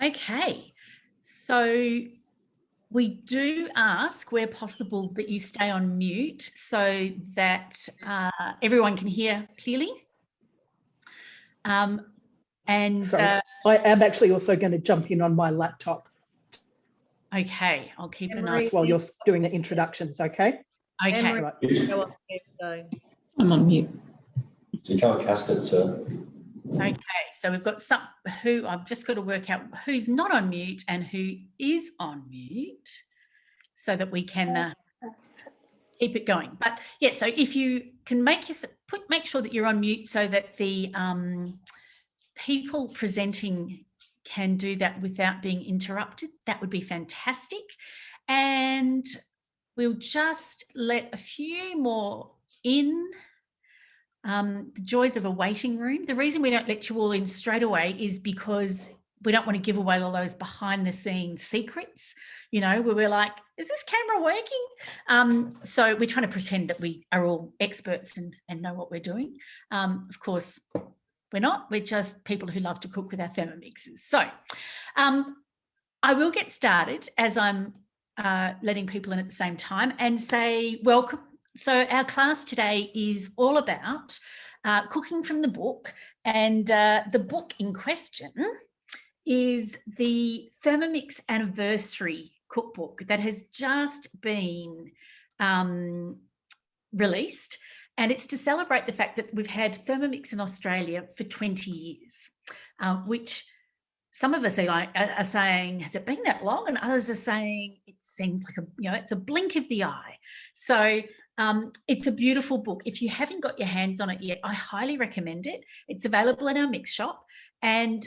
Okay, so we do ask where possible that you stay on mute so that everyone can hear clearly. Sorry, I am actually also going to jump in on my laptop. Okay, I'll keep an eye while you're doing the introductions, okay? Okay. Right. I'm on mute. So you can't cast it to. Okay, so we've got some who I've just got to work out who's not on mute and who is on mute so that we can keep it going. But yeah, so if you can make sure that you're on mute so that the people presenting can do that without being interrupted, that would be fantastic. And we'll just let a few more in. The joys of a waiting room. The reason we don't let you all in straight away is because we don't want to give away all those behind the scenes secrets, you know, where we're like, is this camera working? So we're trying to pretend that we are all experts and know what we're doing. Of course, we're not. We're just people who love to cook with our Thermomixes. So I will get started as I'm letting people in at the same time and say welcome. So our class today is all about cooking from the book, and the book in question is the Thermomix Anniversary Cookbook that has just been released, and it's to celebrate the fact that we've had Thermomix in Australia for 20 years, which some of us are saying, has it been that long? And others are saying it seems like it's a blink of the eye. So it's a beautiful book. If you haven't got your hands on it yet, I highly recommend it. It's available in our mix shop, and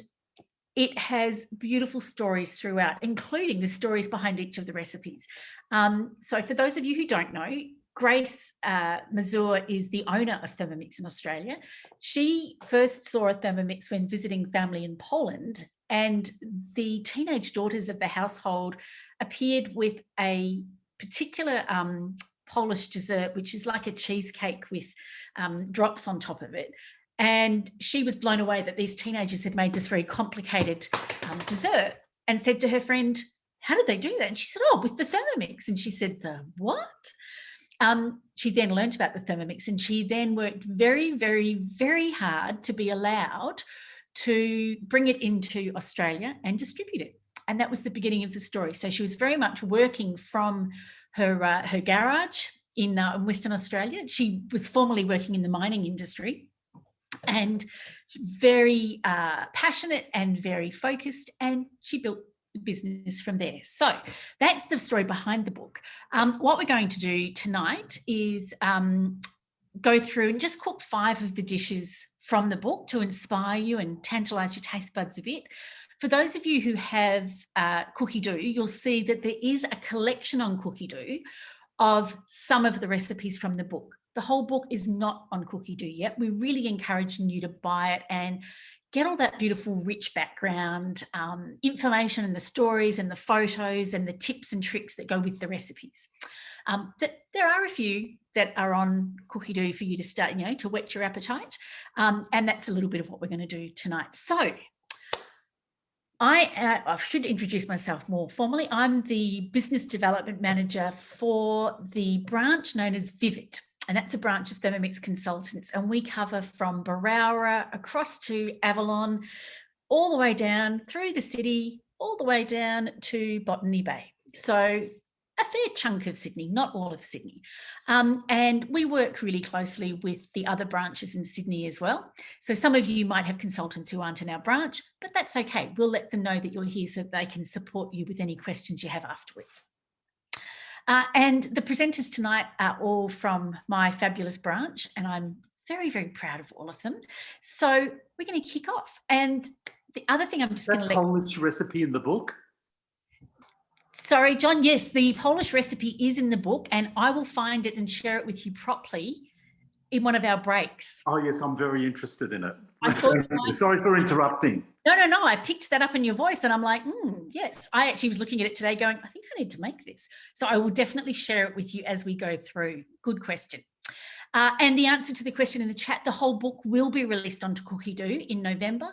it has beautiful stories throughout, including the stories behind each of the recipes. So for those of you who don't know, Grace Mazur is the owner of Thermomix in Australia. She first saw a Thermomix when visiting family in Poland, and the teenage daughters of the household appeared with a particular Polish dessert, which is like a cheesecake with drops on top of it. And she was blown away that these teenagers had made this very complicated dessert, and said to her friend, how did they do that? And she said, oh, with the Thermomix. And she said, the what? She then learned about the Thermomix, and she then worked very, very, very hard to be allowed to bring it into Australia and distribute it. And that was the beginning of the story. So she was very much working from her garage in Western Australia. She was formerly working in the mining industry, and very passionate and very focused, and she built the business from there. So that's the story behind the book. What we're going to do tonight is go through and just cook 5 of the dishes from the book to inspire you and tantalise your taste buds a bit. For those of you who have Cookie Do, you'll see that there is a collection on Cookie Do of some of the recipes from the book. The whole book is not on Cookie Do yet. We're really encouraging you to buy it and get all that beautiful, rich background information and the stories and the photos and the tips and tricks that go with the recipes. There are a few that are on Cookie Do for you to start, to whet your appetite. And that's a little bit of what we're going to do tonight. So I should introduce myself more formally. I'm the Business Development Manager for the branch known as Vivid, and that's a branch of Thermomix Consultants, and we cover from Barowra across to Avalon, all the way down through the city, all the way down to Botany Bay. So a fair chunk of Sydney, not all of Sydney. And we work really closely with the other branches in Sydney as well. So some of you might have consultants who aren't in our branch, but that's okay. We'll let them know that you're here so that they can support you with any questions you have afterwards. And the presenters tonight are all from my fabulous branch, and I'm very, very proud of all of them. So we're going to kick off. And the other thing I'm just going to let... Polish recipe in the book? Sorry, John. Yes, the Polish recipe is in the book, and I will find it and share it with you properly in one of our breaks. Oh, yes, I'm very interested in it. I thought Sorry for interrupting. No. I picked that up in your voice, and I'm like, yes. I actually was looking at it today going, I think I need to make this. So I will definitely share it with you as we go through. Good question. And the answer to the question in the chat, the whole book will be released onto Cookie Do in November,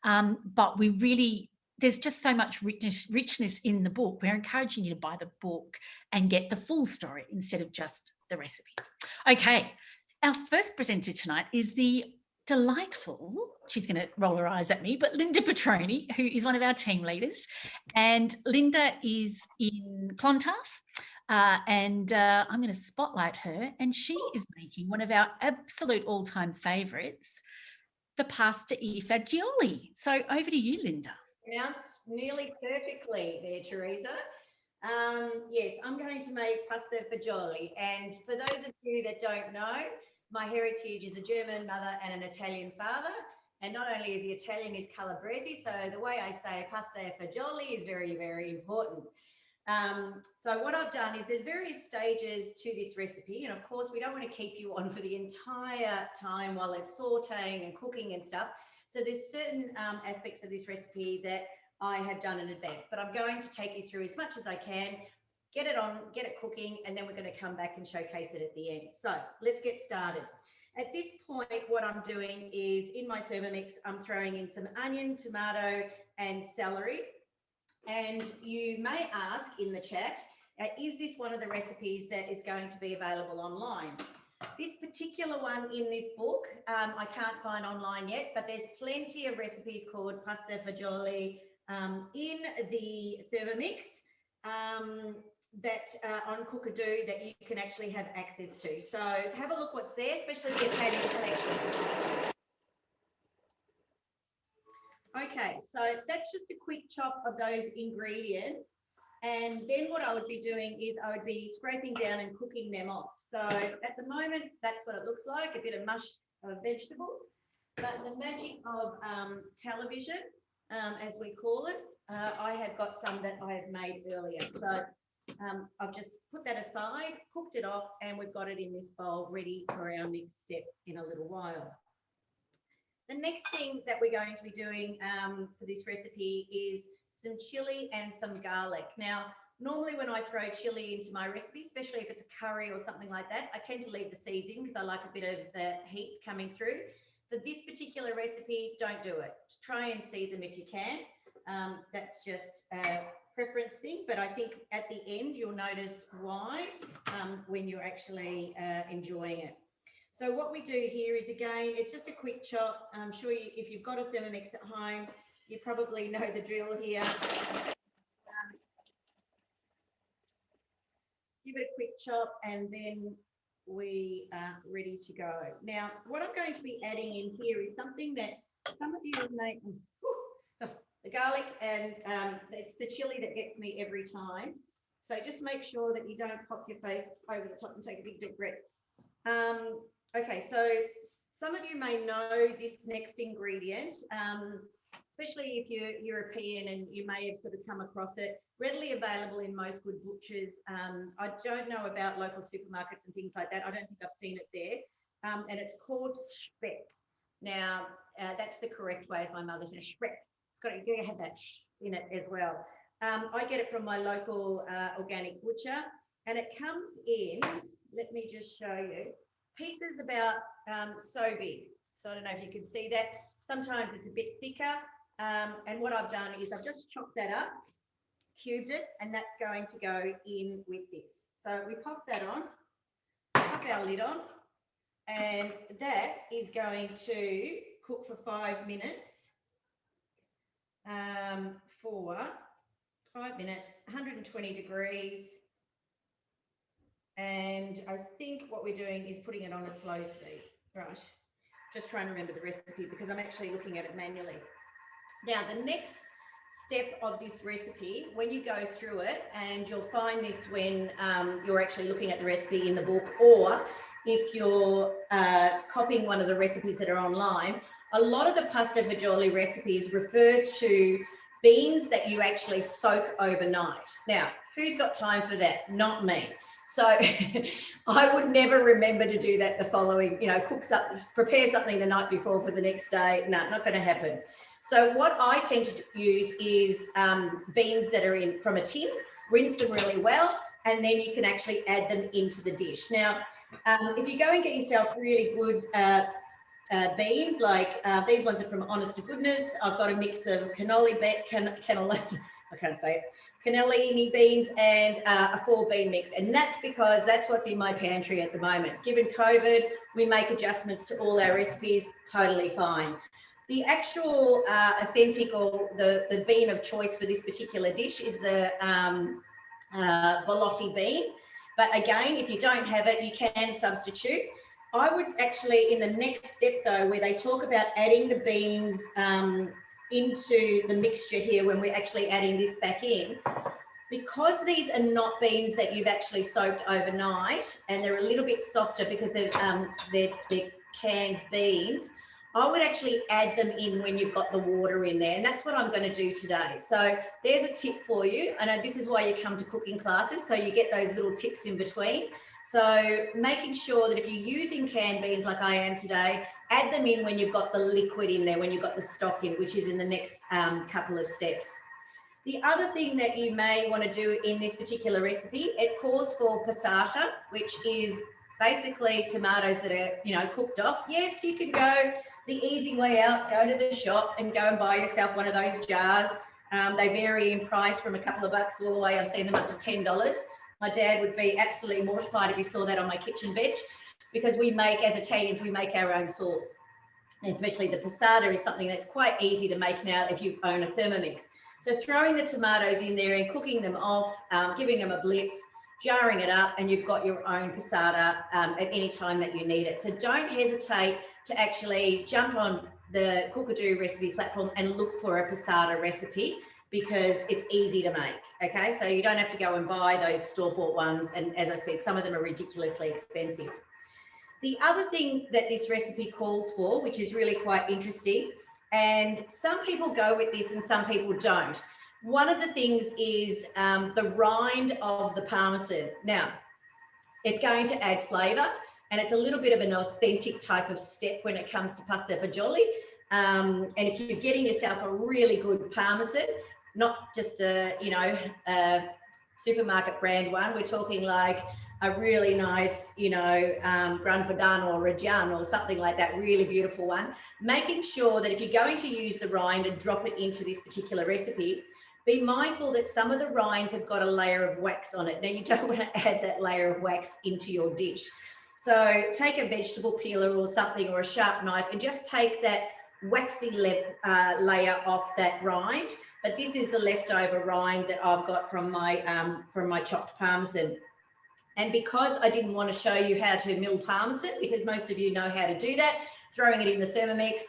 but we really there's just so much richness in the book. We're encouraging you to buy the book and get the full story instead of just the recipes. Okay, our first presenter tonight is the delightful, she's going to roll her eyes at me, but Linda Petroni, who is one of our team leaders. And Linda is in Clontarf, and I'm going to spotlight her, and she is making one of our absolute all-time favourites, the pasta e fagioli. So over to you, Linda. Pronounced nearly perfectly there, Teresa. Yes, I'm going to make pasta fagioli. And for those of you that don't know, my heritage is a German mother and an Italian father. And not only is he Italian, he's Calabrese. So the way I say pasta e fagioli is very, very important. So what I've done is there's various stages to this recipe. And of course, we don't want to keep you on for the entire time while it's sauteing and cooking and stuff. So there's certain aspects of this recipe that I have done in advance, but I'm going to take you through as much as I can, get it on, get it cooking, and then we're going to come back and showcase it at the end. So let's get started. At this point, what I'm doing is in my Thermomix, I'm throwing in some onion, tomato, and celery. And you may ask in the chat, is this one of the recipes that is going to be available online? This particular one in this book, I can't find online yet, but there's plenty of recipes called pasta fagioli in the Thermomix that on Cookadoo that you can actually have access to. So have a look what's there, especially the Italian collection. Okay, so that's just a quick chop of those ingredients. And then what I would be doing is I would be scraping down and cooking them off. So at the moment, that's what it looks like, a bit of mush of vegetables. But the magic of television, as we call it, I have got some that I have made earlier. So I've just put that aside, cooked it off, and we've got it in this bowl ready for our next step in a little while. The next thing that we're going to be doing for this recipe is some chili and some garlic. Now, normally when I throw chili into my recipe, especially if it's a curry or something like that, I tend to leave the seeds in because I like a bit of the heat coming through. For this particular recipe, don't do it. Try and seed them if you can. That's just a preference thing, but I think at the end you'll notice why when you're actually enjoying it. So what we do here is, again, it's just a quick chop. I'm sure if you've got a Thermomix at home, you probably know the drill here. Give it a quick chop and then we are ready to go. Now, what I'm going to be adding in here is something that some of you may, the garlic, and it's the chili that gets me every time. So just make sure that you don't pop your face over the top and take a big deep breath. Okay, so some of you may know this next ingredient, especially if you're European and you may have sort of come across it, readily available in most good butchers. I don't know about local supermarkets and things like that. I don't think I've seen it there. And it's called speck. Now, that's the correct way, as my mother says, speck. It's got to have that sh in it as well. I get it from my local organic butcher, and it comes in, let me just show you, pieces about so big. So I don't know if you can see that. Sometimes it's a bit thicker. And what I've done is I've just chopped that up, cubed it, and that's going to go in with this. So we pop that on, pop our lid on, and that is going to cook for 5 minutes. For 5 minutes, 120 degrees. And I think what we're doing is putting it on a slow speed. Right. Just trying to remember the recipe because I'm actually looking at it manually. Now, the next step of this recipe, when you go through it, and you'll find this when you're actually looking at the recipe in the book, or if you're copying one of the recipes that are online, a lot of the pasta fagioli recipes refer to beans that you actually soak overnight. Now, who's got time for that? Not me. So I would never remember to do that the following, prepare something the night before for the next day. No, not going to happen. So what I tend to use is beans that are in from a tin, rinse them really well, and then you can actually add them into the dish. Now, if you go and get yourself really good beans, like these ones are from Honest to Goodness. I've got a mix of cannellini beans and a 4-bean mix, and that's because that's what's in my pantry at the moment. Given COVID, we make adjustments to all our recipes, totally fine. The actual authentic or the bean of choice for this particular dish is the Bolotti bean. But again, if you don't have it, you can substitute. I would actually, in the next step though, where they talk about adding the beans into the mixture here, when we're actually adding this back in, because these are not beans that you've actually soaked overnight and they're a little bit softer because they're canned beans, I would actually add them in when you've got the water in there, and that's what I'm going to do today. So there's a tip for you. I know this is why you come to cooking classes, so you get those little tips in between. So making sure that if you're using canned beans like I am today, add them in when you've got the liquid in there, when you've got the stock in, which is in the next couple of steps. The other thing that you may want to do in this particular recipe, it calls for passata, which is basically tomatoes that are, you know, cooked off. Yes, you can go the easy way out, go to the shop and go and buy yourself one of those jars. They vary in price from a couple of bucks all the way. I've seen them up to $10. My dad would be absolutely mortified if he saw that on my kitchen bench, because we make, as Italians, we make our own sauce. And especially the passata is something that's quite easy to make now if you own a Thermomix. So throwing the tomatoes in there and cooking them off, giving them a blitz, jarring it up, and you've got your own passata at any time that you need it. So don't hesitate to actually jump on the Cookadoo recipe platform and look for a passata recipe, because it's easy to make, okay? So you don't have to go and buy those store-bought ones. And as I said, some of them are ridiculously expensive. The other thing that this recipe calls for, which is really quite interesting, and some people go with this and some people don't. One of the things is the rind of the Parmesan. Now, it's going to add flavour, and it's a little bit of an authentic type of step when it comes to pasta fagioli. And if you're getting yourself a really good Parmesan, not just a supermarket brand one, we're talking like a really nice, Gran Padano or Reggiano or something like that, really beautiful one. Making sure that if you're going to use the rind and drop it into this particular recipe, be mindful that some of the rinds have got a layer of wax on it. Now, you don't want to add that layer of wax into your dish. So take a vegetable peeler or something, or a sharp knife, and just take that waxy layer off that rind. But this is the leftover rind that I've got from my chopped Parmesan. And because I didn't want to show you how to mill Parmesan, because most of you know how to do that, throwing it in the Thermomix,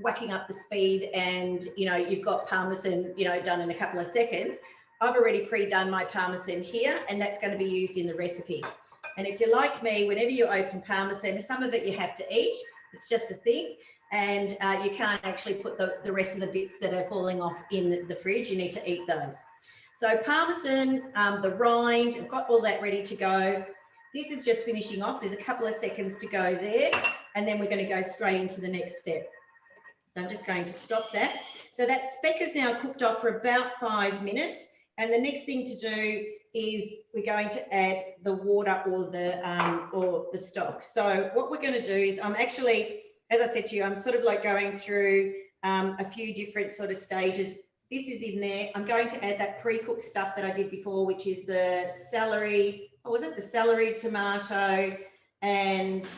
whacking up the speed, and, you've got Parmesan, done in a couple of seconds. I've already pre-done my Parmesan here, and that's going to be used in the recipe. And if you're like me, whenever you open Parmesan, some of it you have to eat. It's just a thing. And you can't actually put the rest of the bits that are falling off in the fridge. You need to eat those. So Parmesan, the rind, I've got all that ready to go. This is just finishing off. There's a couple of seconds to go there, and then we're going to go straight into the next step. So I'm just going to stop that. So that speck is now cooked off for about 5 minutes. And the next thing to do is we're going to add the water or the stock. So what we're going to do is I'm actually, as I said to you, I'm sort of like going through a few different sort of stages. This is in there. I'm going to add that pre-cooked stuff that I did before, which is the celery. What was it? The celery, tomato, and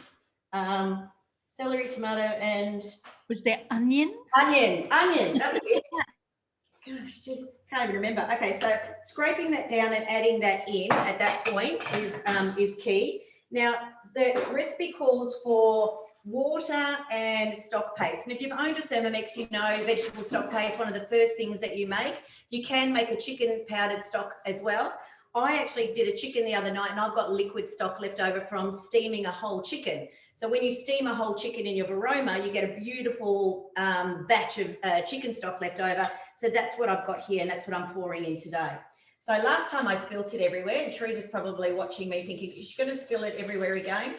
was there onion? Onion. That was it. Gosh, just can't even remember. Okay, so scraping that down and adding that in at that point is key. Now, the recipe calls for water and stock paste. And if you've owned a Thermomix, vegetable stock paste, one of the first things that you make. You can make a chicken powdered stock as well. I actually did a chicken the other night, and I've got liquid stock left over from steaming a whole chicken. So when you steam a whole chicken in your Varoma, you get a beautiful batch of chicken stock left over. So that's what I've got here, and that's what I'm pouring in today. So last time I spilt it everywhere, and Teresa's probably watching me thinking, she's going to spill it everywhere again.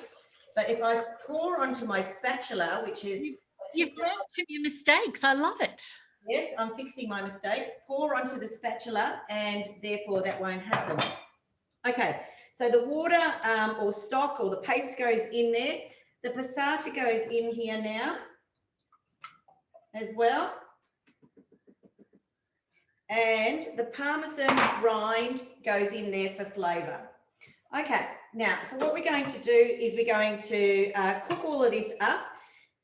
But if I pour onto my spatula, which is... You've learned from your mistakes. I love it. Yes, I'm fixing my mistakes. Pour onto the spatula, and therefore that won't happen. Okay, so the water or stock or the paste goes in there. The passata goes in here now as well. And the Parmesan rind goes in there for flavour. Okay, now, so what we're going to do is we're going to cook all of this up.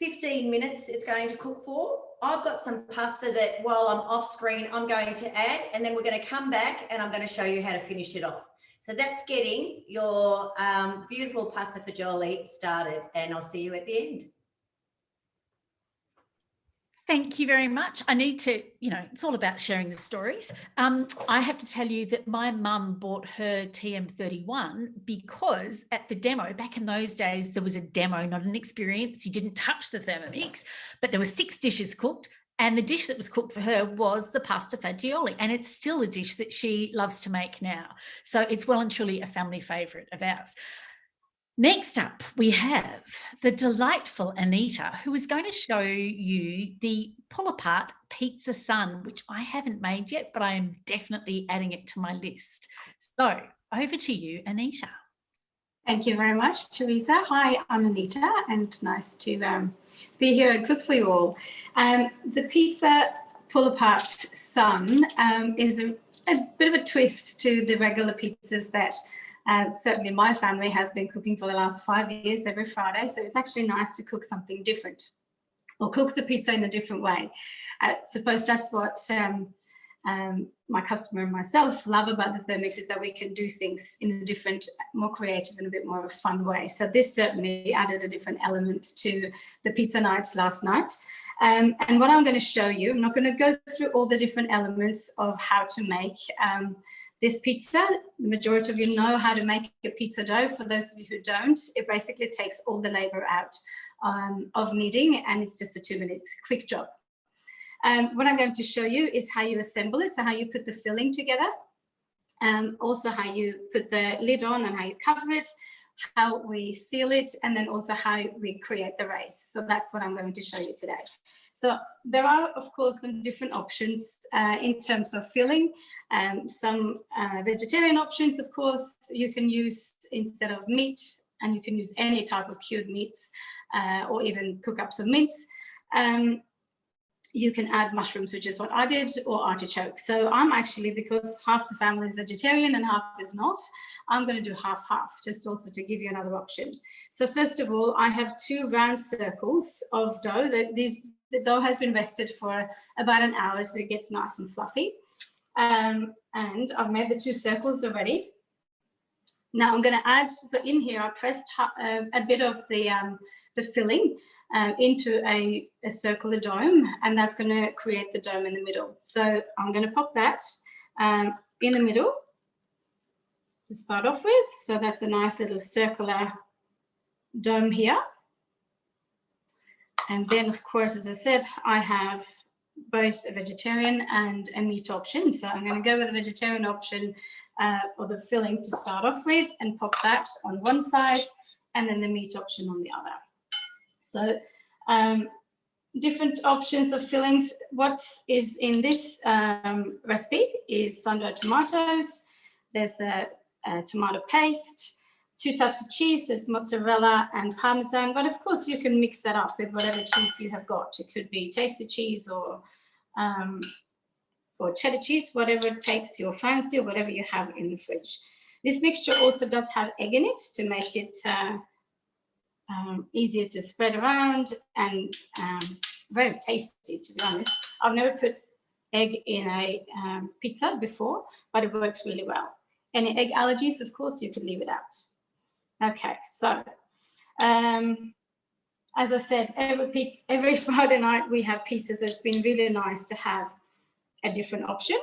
15 minutes it's going to cook for. I've got some pasta that while I'm off screen, I'm going to add, and then we're going to come back and I'm going to show you how to finish it off. So that's getting your beautiful pasta fagioli started, and I'll see you at the end. Thank you very much. I need to, it's all about sharing the stories. I have to tell you that my mum bought her TM31 because at the demo, back in those days, there was a demo, not an experience. You didn't touch the Thermomix, but there were 6 dishes cooked. And the dish that was cooked for her was the pasta fagioli. And it's still a dish that she loves to make now. So it's well and truly a family favourite of ours. Next up, we have the delightful Anita, who is going to show you the pull-apart pizza sun, which I haven't made yet, but I am definitely adding it to my list. So over to you, Anita. Thank you very much, Teresa. Hi, I'm Anita, and nice to be here and cook for you all. The pizza pull-apart sun is a bit of a twist to the regular pizzas that certainly my family has been cooking for the last 5 years every Friday. So it's actually nice to cook something different, or cook the pizza in a different way. I suppose that's what my customer and myself love about the Thermomix, is that we can do things in a different, more creative and a bit more of a fun way. So this certainly added a different element to the pizza night last night. And what I'm going to show you, I'm not going to go through all the different elements of how to make this pizza. The majority of you know how to make a pizza dough. For those of you who don't, it basically takes all the labor out of kneading, and it's just a 2-minute quick job. What I'm going to show you is how you assemble it, so how you put the filling together, also how you put the lid on and how you cover it, how we seal it, and then also how we create the race. So that's what I'm going to show you today. So there are, of course, some different options in terms of filling. Some vegetarian options, of course, you can use instead of meat, and you can use any type of cured meats or even cook up some mince. You can add mushrooms, which is what I did, or artichoke. So I'm actually, because half the family is vegetarian and half is not, I'm going to do half-half, just also to give you another option. So first of all, I have 2 round circles of dough. The dough has been rested for about an hour, so it gets nice and fluffy. And I've made the 2 circles already. Now I'm going to add, so in here I pressed a bit of the filling into a circular dome, and that's going to create the dome in the middle. So I'm going to pop that in the middle to start off with. So that's a nice little circular dome here. And then, of course, as I said, I have both a vegetarian and a meat option. So I'm going to go with the vegetarian option or the filling to start off with, and pop that on one side, and then the meat option on the other. So different options of fillings. What is in this recipe is sun-dried tomatoes. There's a tomato paste, 2 types of cheese. There's mozzarella and parmesan, but of course you can mix that up with whatever cheese you have got. It could be tasty cheese or cheddar cheese, whatever takes your fancy, or whatever you have in the fridge. This mixture also does have egg in it to make it easier to spread around, and very tasty, to be honest. I've never put egg in a pizza before, but it works really well. Any egg allergies, of course, you could leave it out. Okay, so as I said, every Friday night we have pizzas. So it's been really nice to have a different option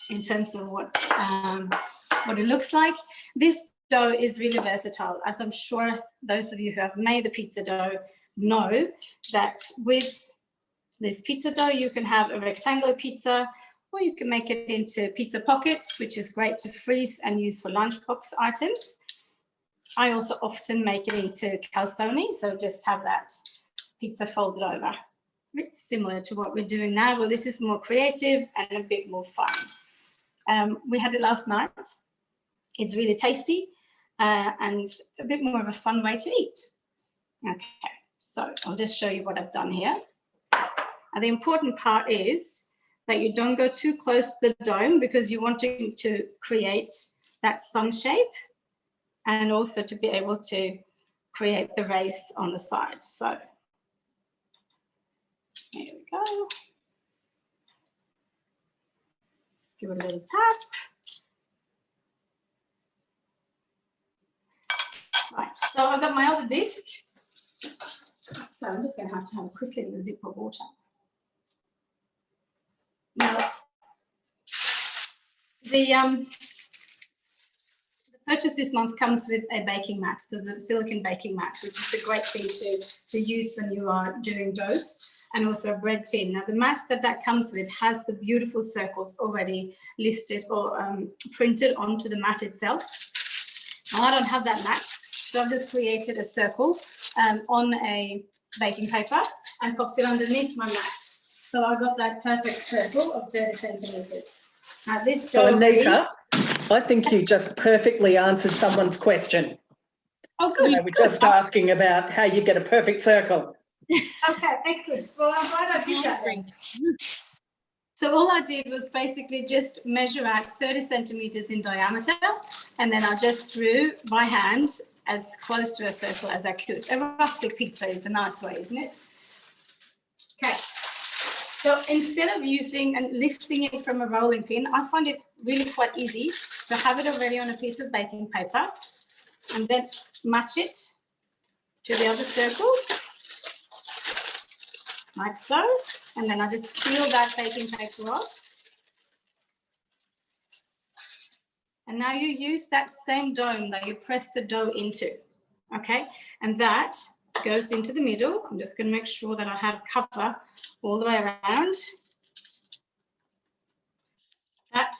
in terms of what it looks like. This dough is really versatile, as I'm sure those of you who have made the pizza dough know that with this pizza dough you can have a rectangular pizza, or you can make it into pizza pockets, which is great to freeze and use for lunchbox items. I also often make it into calzone, so just have that pizza folded over. It's similar to what we're doing now. Well, this is more creative and a bit more fun. We had it last night. It's really tasty and a bit more of a fun way to eat. Okay, so I'll just show you what I've done here. And the important part is that you don't go too close to the dome because you want to create that sun shape and also to be able to create the race on the side. So here we go. Give it a little tap. Right, so I've got my other disc. So I'm just going to have a quick little sip of water. Now, the purchase this month comes with a baking mat. There's the silicone baking mat, which is the great thing to use when you are doing doughs, and also a bread tin. Now, the mat that comes with has the beautiful circles already listed or printed onto the mat itself. Now, I don't have that mat, so I've just created a circle on a baking paper and popped it underneath my mat. So I got that perfect circle of 30 centimetres. Now, this dough. So, Anita, I think you just perfectly answered someone's question. Oh, good. They were just asking about how you get a perfect circle. Okay, excellent. Well, I'm glad I did that then. So all I did was basically just measure out 30 centimetres in diameter, and then I just drew by hand as close to a circle as I could. A rustic pizza is a nice way, isn't it? Okay. So instead of using and lifting it from a rolling pin, I find it really quite easy to have it already on a piece of baking paper and then match it to the other circle, like so. And then I just peel that baking paper off. And now you use that same dome that you press the dough into, okay? And that goes into the middle. I'm just going to make sure that I have cover all the way around. That,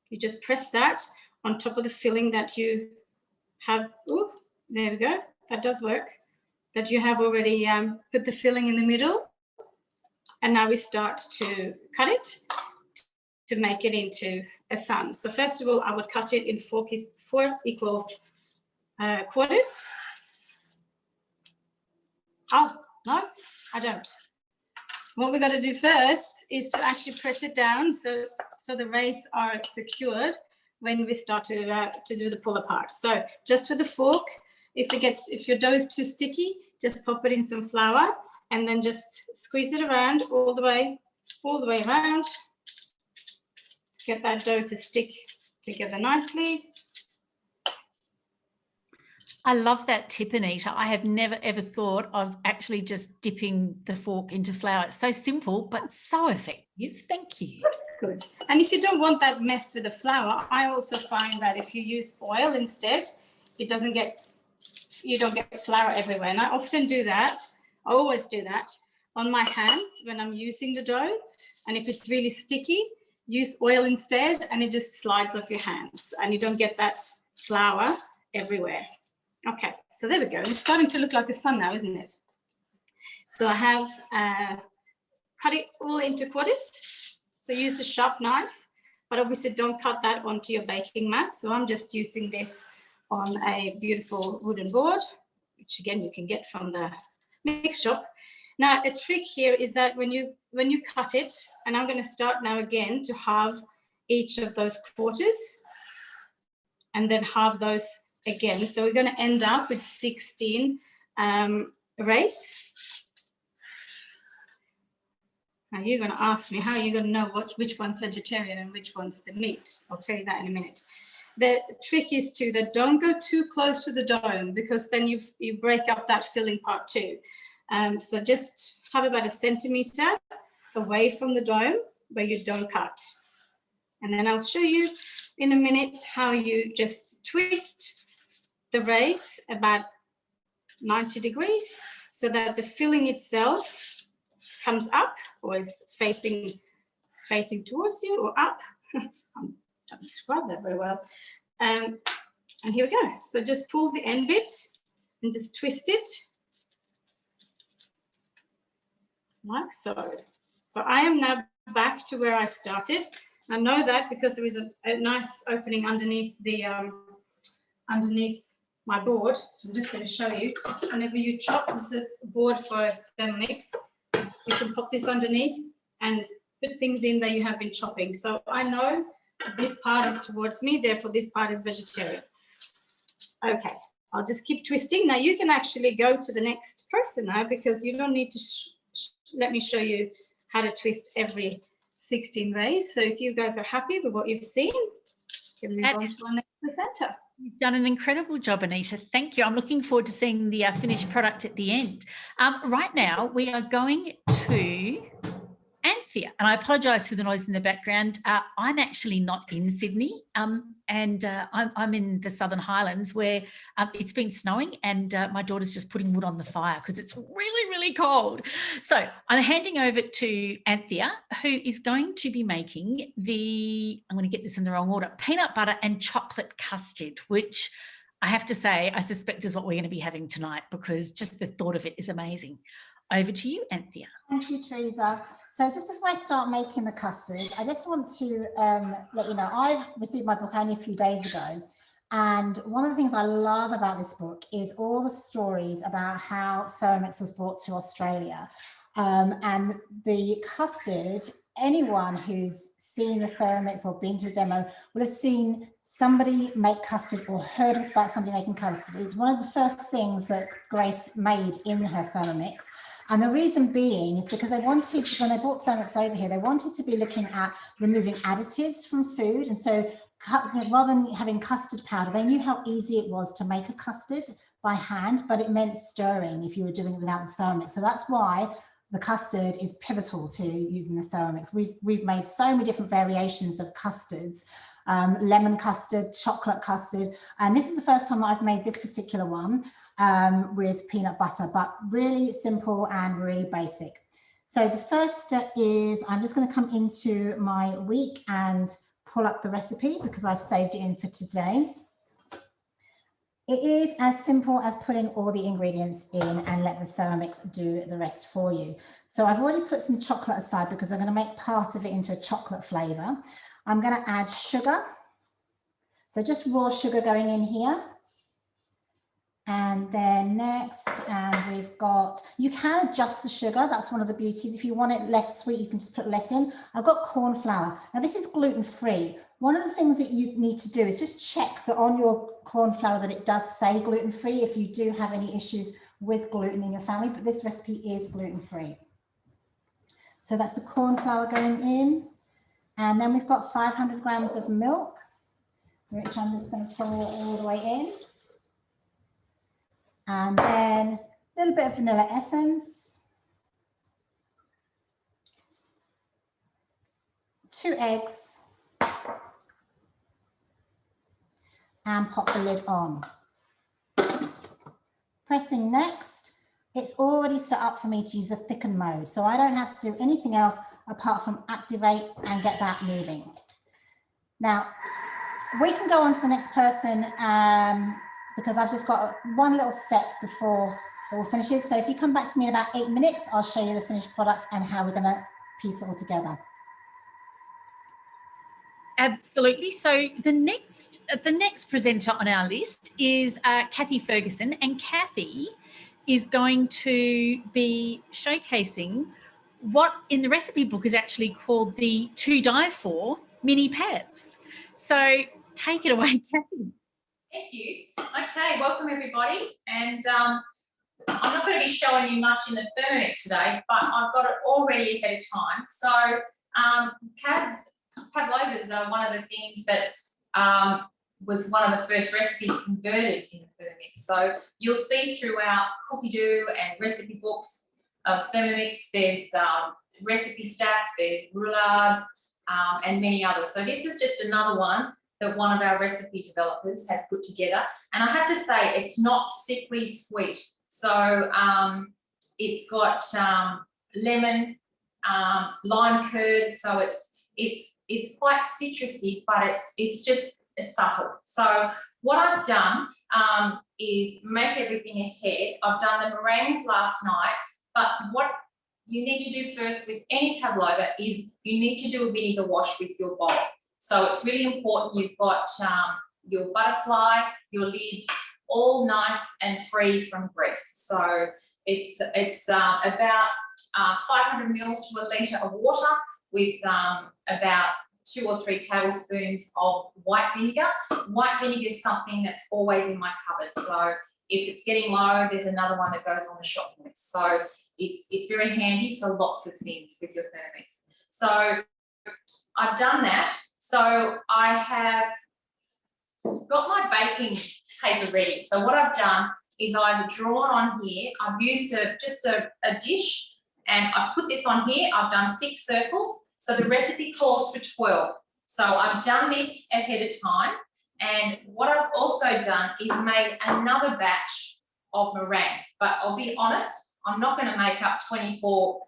you just press that on top of the filling that you have. Oh, there we go. That does work. That you have already put the filling in the middle. And now we start to cut it to make it into a sun. So first of all, I would cut it in four equal quarters. Oh, no, I don't. What we're going to do first is to actually press it down so the rays are secured when we start to do the pull apart. So just with a fork, if your dough is too sticky, just pop it in some flour and then just squeeze it around all the way around to get that dough to stick together nicely. I love that tip, Anita. I have never, ever thought of actually just dipping the fork into flour. It's so simple, but so effective. Thank you. Good. And if you don't want that mess with the flour, I also find that if you use oil instead, you don't get flour everywhere. And I often do that. I always do that on my hands when I'm using the dough. And if it's really sticky, use oil instead, and it just slides off your hands and you don't get that flour everywhere. Okay, so there we go. It's starting to look like a sun now, isn't it? So I have cut it all into quarters. So use a sharp knife, but obviously don't cut that onto your baking mat. So I'm just using this on a beautiful wooden board, which again you can get from the mix shop. Now a trick here is that when you cut it, and I'm going to start now again to halve each of those quarters, and then halve those again. So we're going to end up with 16 rays. Now you're going to ask me, how are you going to know which one's vegetarian and which one's the meat? I'll tell you that in a minute. The trick is that don't go too close to the dome, because then you break up that filling part too. So just have about 1 centimetre away from the dome where you don't cut. And then I'll show you in a minute how you just twist the rays about 90 degrees so that the filling itself comes up or is facing towards you or up. I don't describe that very well. And here we go. So just pull the end bit and just twist it like so. So I am now back to where I started. I know that because there is a nice opening underneath the my board. So I'm just going to show you. Whenever you chop, this is a board for Thermomix. You can pop this underneath and put things in that you have been chopping. So I know this part is towards me, therefore this part is vegetarian. Okay, I'll just keep twisting. Now you can actually go to the next person now, because you don't need to let me show you how to twist every 16 ways. So if you guys are happy with what you've seen, you can move on to our next presenter. You've done an incredible job, Anita. Thank you. I'm looking forward to seeing the finished product at the end. Right now, we are going to Anthea, and I apologise for the noise in the background. I'm actually not in Sydney, and I'm in the Southern Highlands, where it's been snowing, and my daughter's just putting wood on the fire because it's really, really cold. So I'm handing over to Anthea, who is going to be making I'm going to get this in the wrong order, peanut butter and chocolate custard, which I have to say, I suspect is what we're going to be having tonight, because just the thought of it is amazing. Over to you, Anthea. Thank you, Teresa. So just before I start making the custard, I just want to let you know, I received my book only a few days ago. And one of the things I love about this book is all the stories about how Thermomix was brought to Australia. And the custard, anyone who's seen the Thermomix or been to a demo will have seen somebody make custard or heard about somebody making custard. It's one of the first things that Grace made in her Thermomix. And the reason being is because they wanted, when they brought Thermomix over here, they wanted to be looking at removing additives from food. And so rather than having custard powder, they knew how easy it was to make a custard by hand, but it meant stirring if you were doing it without the Thermomix. So that's why the custard is pivotal to using the Thermomix. We've made so many different variations of custards, lemon custard, chocolate custard, and this is the first time I've made this particular one with peanut butter, but really simple and really basic. So the first step is I'm just going to come into my week and pull up the recipe because I've saved it in for today. It is as simple as putting all the ingredients in and let the Thermomix do the rest for you. So I've already put some chocolate aside because I'm going to make part of it into a chocolate flavour. I'm going to add sugar. So just raw sugar going in here. And then next, and we've got, you can adjust the sugar. That's one of the beauties. If you want it less sweet, you can just put less in. I've got corn flour. Now this is gluten-free. One of the things that you need to do is just check that on your corn flour that it does say gluten-free if you do have any issues with gluten in your family, but this recipe is gluten-free. So that's the corn flour going in. And then we've got 500 grams of milk, which I'm just going to pour all the way in. And then a little bit of vanilla essence, 2 eggs, and pop the lid on. Pressing next, it's already set up for me to use a thicken mode, so I don't have to do anything else apart from activate and get that moving. Now, we can go on to the next person because I've just got one little step before it all finishes. So if you come back to me in about 8 minutes, I'll show you the finished product and how we're going to piece it all together. Absolutely. So the next presenter on our list is Kathy Ferguson, and Kathy is going to be showcasing what in the recipe book is actually called the To Die For mini pavs. So take it away, Kathy. Thank you. Okay, welcome everybody. And I'm not going to be showing you much in the Thermomix today, but I've got it all ready ahead of time. So pavlovas are one of the things that was one of the first recipes converted in the Thermomix. So you'll see throughout cookie dough and recipe books of Thermomix, there's recipe stacks, there's roulades, and many others. So this is just another one that one of our recipe developers has put together. And I have to say, it's not sickly sweet. So it's got lemon, lime curd. So it's quite citrusy, but it's just subtle. So what I've done is make everything ahead. I've done the meringues last night, but what you need to do first with any pavlova is you need to do a vinegar wash with your bowl. So it's really important you've got your butterfly, your lid, all nice and free from grease. So it's about 500 mils to a litre of water with about 2 or 3 tablespoons of white vinegar. White vinegar is something that's always in my cupboard. So if it's getting low, there's another one that goes on the shop list. So it's very handy for lots of things with your Thermomix. So I've done that. So I have got my baking paper ready. So what I've done is I've drawn on here, I've used just a dish, and I've put this on here. I've done 6 circles. So the recipe calls for 12. So I've done this ahead of time. And what I've also done is made another batch of meringue. But I'll be honest, I'm not going to make up 24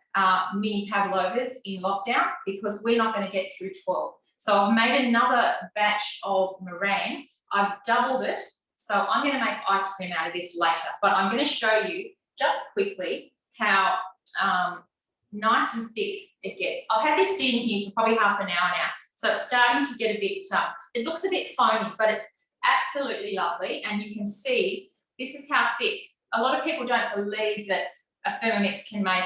mini pavlovas in lockdown because we're not going to get through 12. So I've made another batch of meringue. I've doubled it. So I'm going to make ice cream out of this later. But I'm going to show you just quickly how nice and thick it gets. I've had this sitting here for probably half an hour now. So it's starting to get a bit, it looks a bit foamy, but it's absolutely lovely. And you can see this is how thick. A lot of people don't believe that a Thermomix can make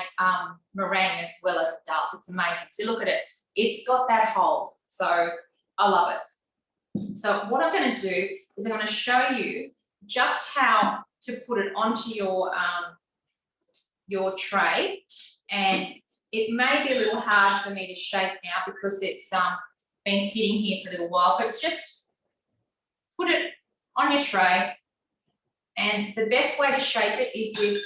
meringue as well as it does. It's amazing. So look at it. It's got that hold. So I love it. So what I'm going to do is I'm going to show you just how to put it onto your tray. And it may be a little hard for me to shape now because it's been sitting here for a little while, but just put it on your tray. And the best way to shape it is with,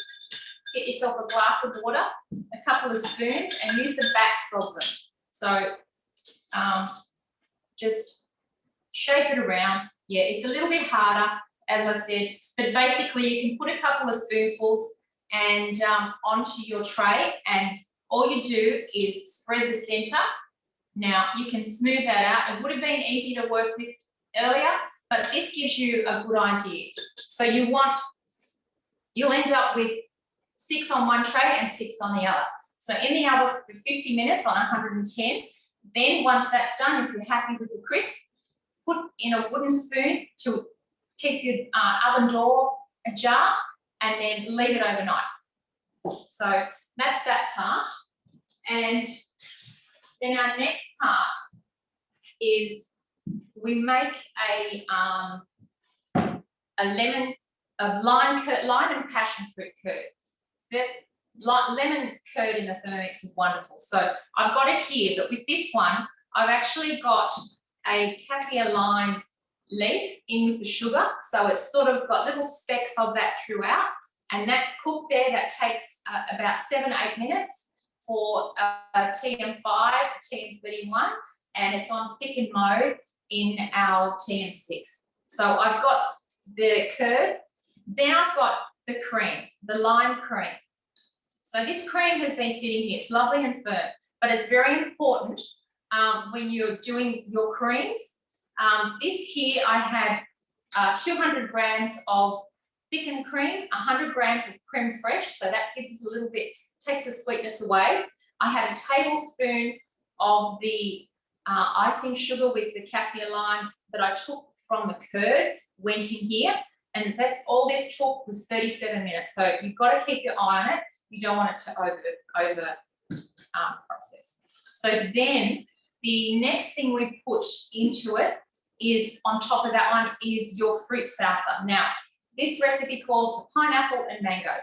get yourself a glass of water, a couple of spoons, and use the backs of them. So just shape it around. Yeah, it's a little bit harder, as I said, but basically you can put a couple of spoonfuls and onto your tray, and all you do is spread the centre. Now you can smooth that out. It would have been easy to work with earlier, but this gives you a good idea. So you'll end up with 6 on one tray and 6 on the other. So in the oven for 50 minutes on 110. Then once that's done, if you're happy with the crisp, put in a wooden spoon to keep your oven door ajar, and then leave it overnight. So that's that part. And then our next part is we make a lime and passion fruit curd. The lemon curd in the Thermomix is wonderful. So I've got it here, but with this one, I've actually got a kaffir lime leaf in with the sugar. So it's sort of got little specks of that throughout. And that's cooked there. That takes about 7-8 minutes for TM5 to TM31. And it's on thickened mode in our TM6. So I've got the curd. Then I've got the cream, the lime cream. So this cream has been sitting here. It's lovely and firm, but it's very important when you're doing your creams. This here, I had 200 grams of thickened cream, 100 grams of creme fraiche, so that gives us a little bit, takes the sweetness away. I had a tablespoon of the icing sugar with the kaffir lime that I took from the curd, went in here, and that's all this took was 37 minutes. So you've got to keep your eye on it. You don't want it to over process. So then the next thing we put into it is, on top of that one, is your fruit salsa. Now, this recipe calls for pineapple and mangoes.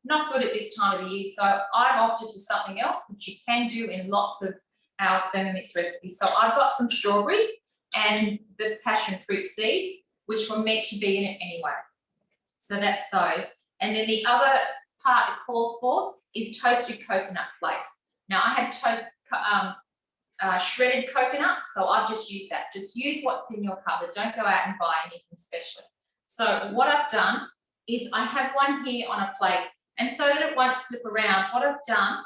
Not good at this time of the year, so I've opted for something else, which you can do in lots of our Thermomix recipes. So I've got some strawberries and the passion fruit seeds, which were meant to be in it anyway. So that's those. And then the other part it calls for is toasted coconut flakes. Now I had shredded coconut, so I've just used that. Just use what's in your cupboard. Don't go out and buy anything special. So what I've done is I have one here on a plate, and so that it won't slip around, what I've done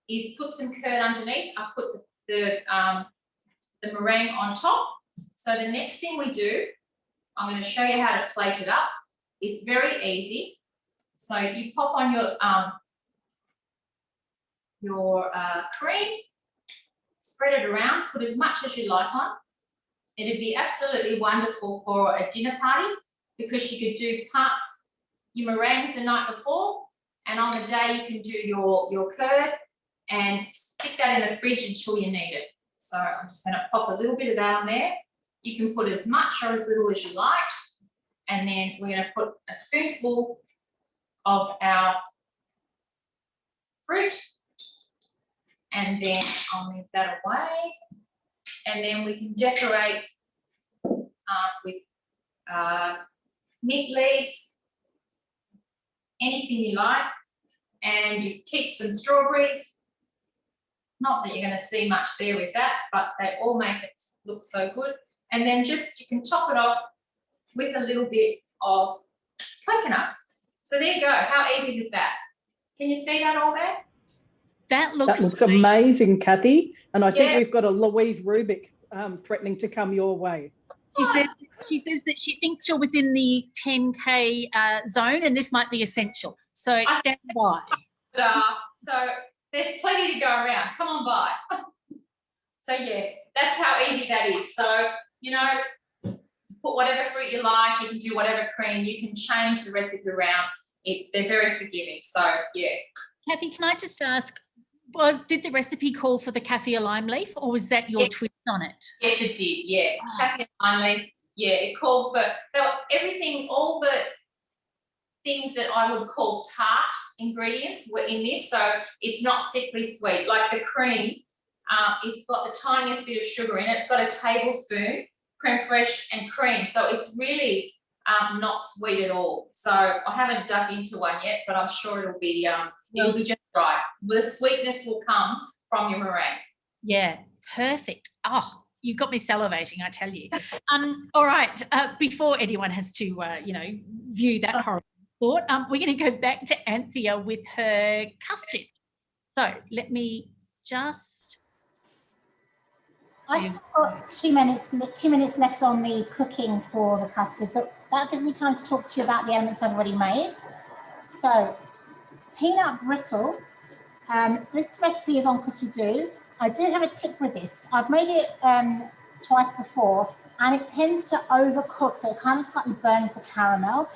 is put some curd underneath. I put the meringue on top. So the next thing we do, I'm going to show you how to plate it up. It's very easy. So you pop on your cream, spread it around, put as much as you like on. It'd be absolutely wonderful for a dinner party because you could do parts, your meringues the night before, and on the day you can do your curd and stick that in the fridge until you need it. So I'm just going to pop a little bit of that on there. You can put as much or as little as you like. And then we're going to put a spoonful of our fruit. And then I'll move that away. And then we can decorate with mint leaves, anything you like. And you keep some strawberries. Not that you're going to see much there with that, but they all make it look so good. And then just, you can top it off with a little bit of coconut. So there you go. How easy is that? Can you see that all there? That looks amazing, Kathy. And I think we've got a Louise Rubik threatening to come your way. She says that she thinks you're within the 10K zone, and this might be essential. So stand by. So there's plenty to go around. Come on by. So yeah, that's how easy that is. So, you know, put whatever fruit you like. You can do whatever cream. You can change the recipe around. They're very forgiving. So yeah. Kathy, can I just ask, did the recipe call for the kaffir lime leaf, or was that your twist on it? Yes, it did. Yeah, kaffir lime leaf. Yeah, it called for everything. All the things that I would call tart ingredients were in this, so it's not sickly sweet. Like the cream, it's got the tiniest bit of sugar in it. It's got a tablespoon creme fraiche and cream, so it's really not sweet at all. So I haven't dug into one yet, but I'm sure it'll be just right. The sweetness will come from your meringue. Yeah, perfect. Oh, you've got me salivating, I tell you. All right, before anyone has to, view that horrible thought, we're going to go back to Anthea with her custard. So let me just... I've still got 2 minutes left on the cooking for the custard, but that gives me time to talk to you about the elements I've already made. So, peanut brittle. This recipe is on Cookie Dough. I do have a tip with this. I've made it twice before, and it tends to overcook, so it kind of slightly burns the caramel.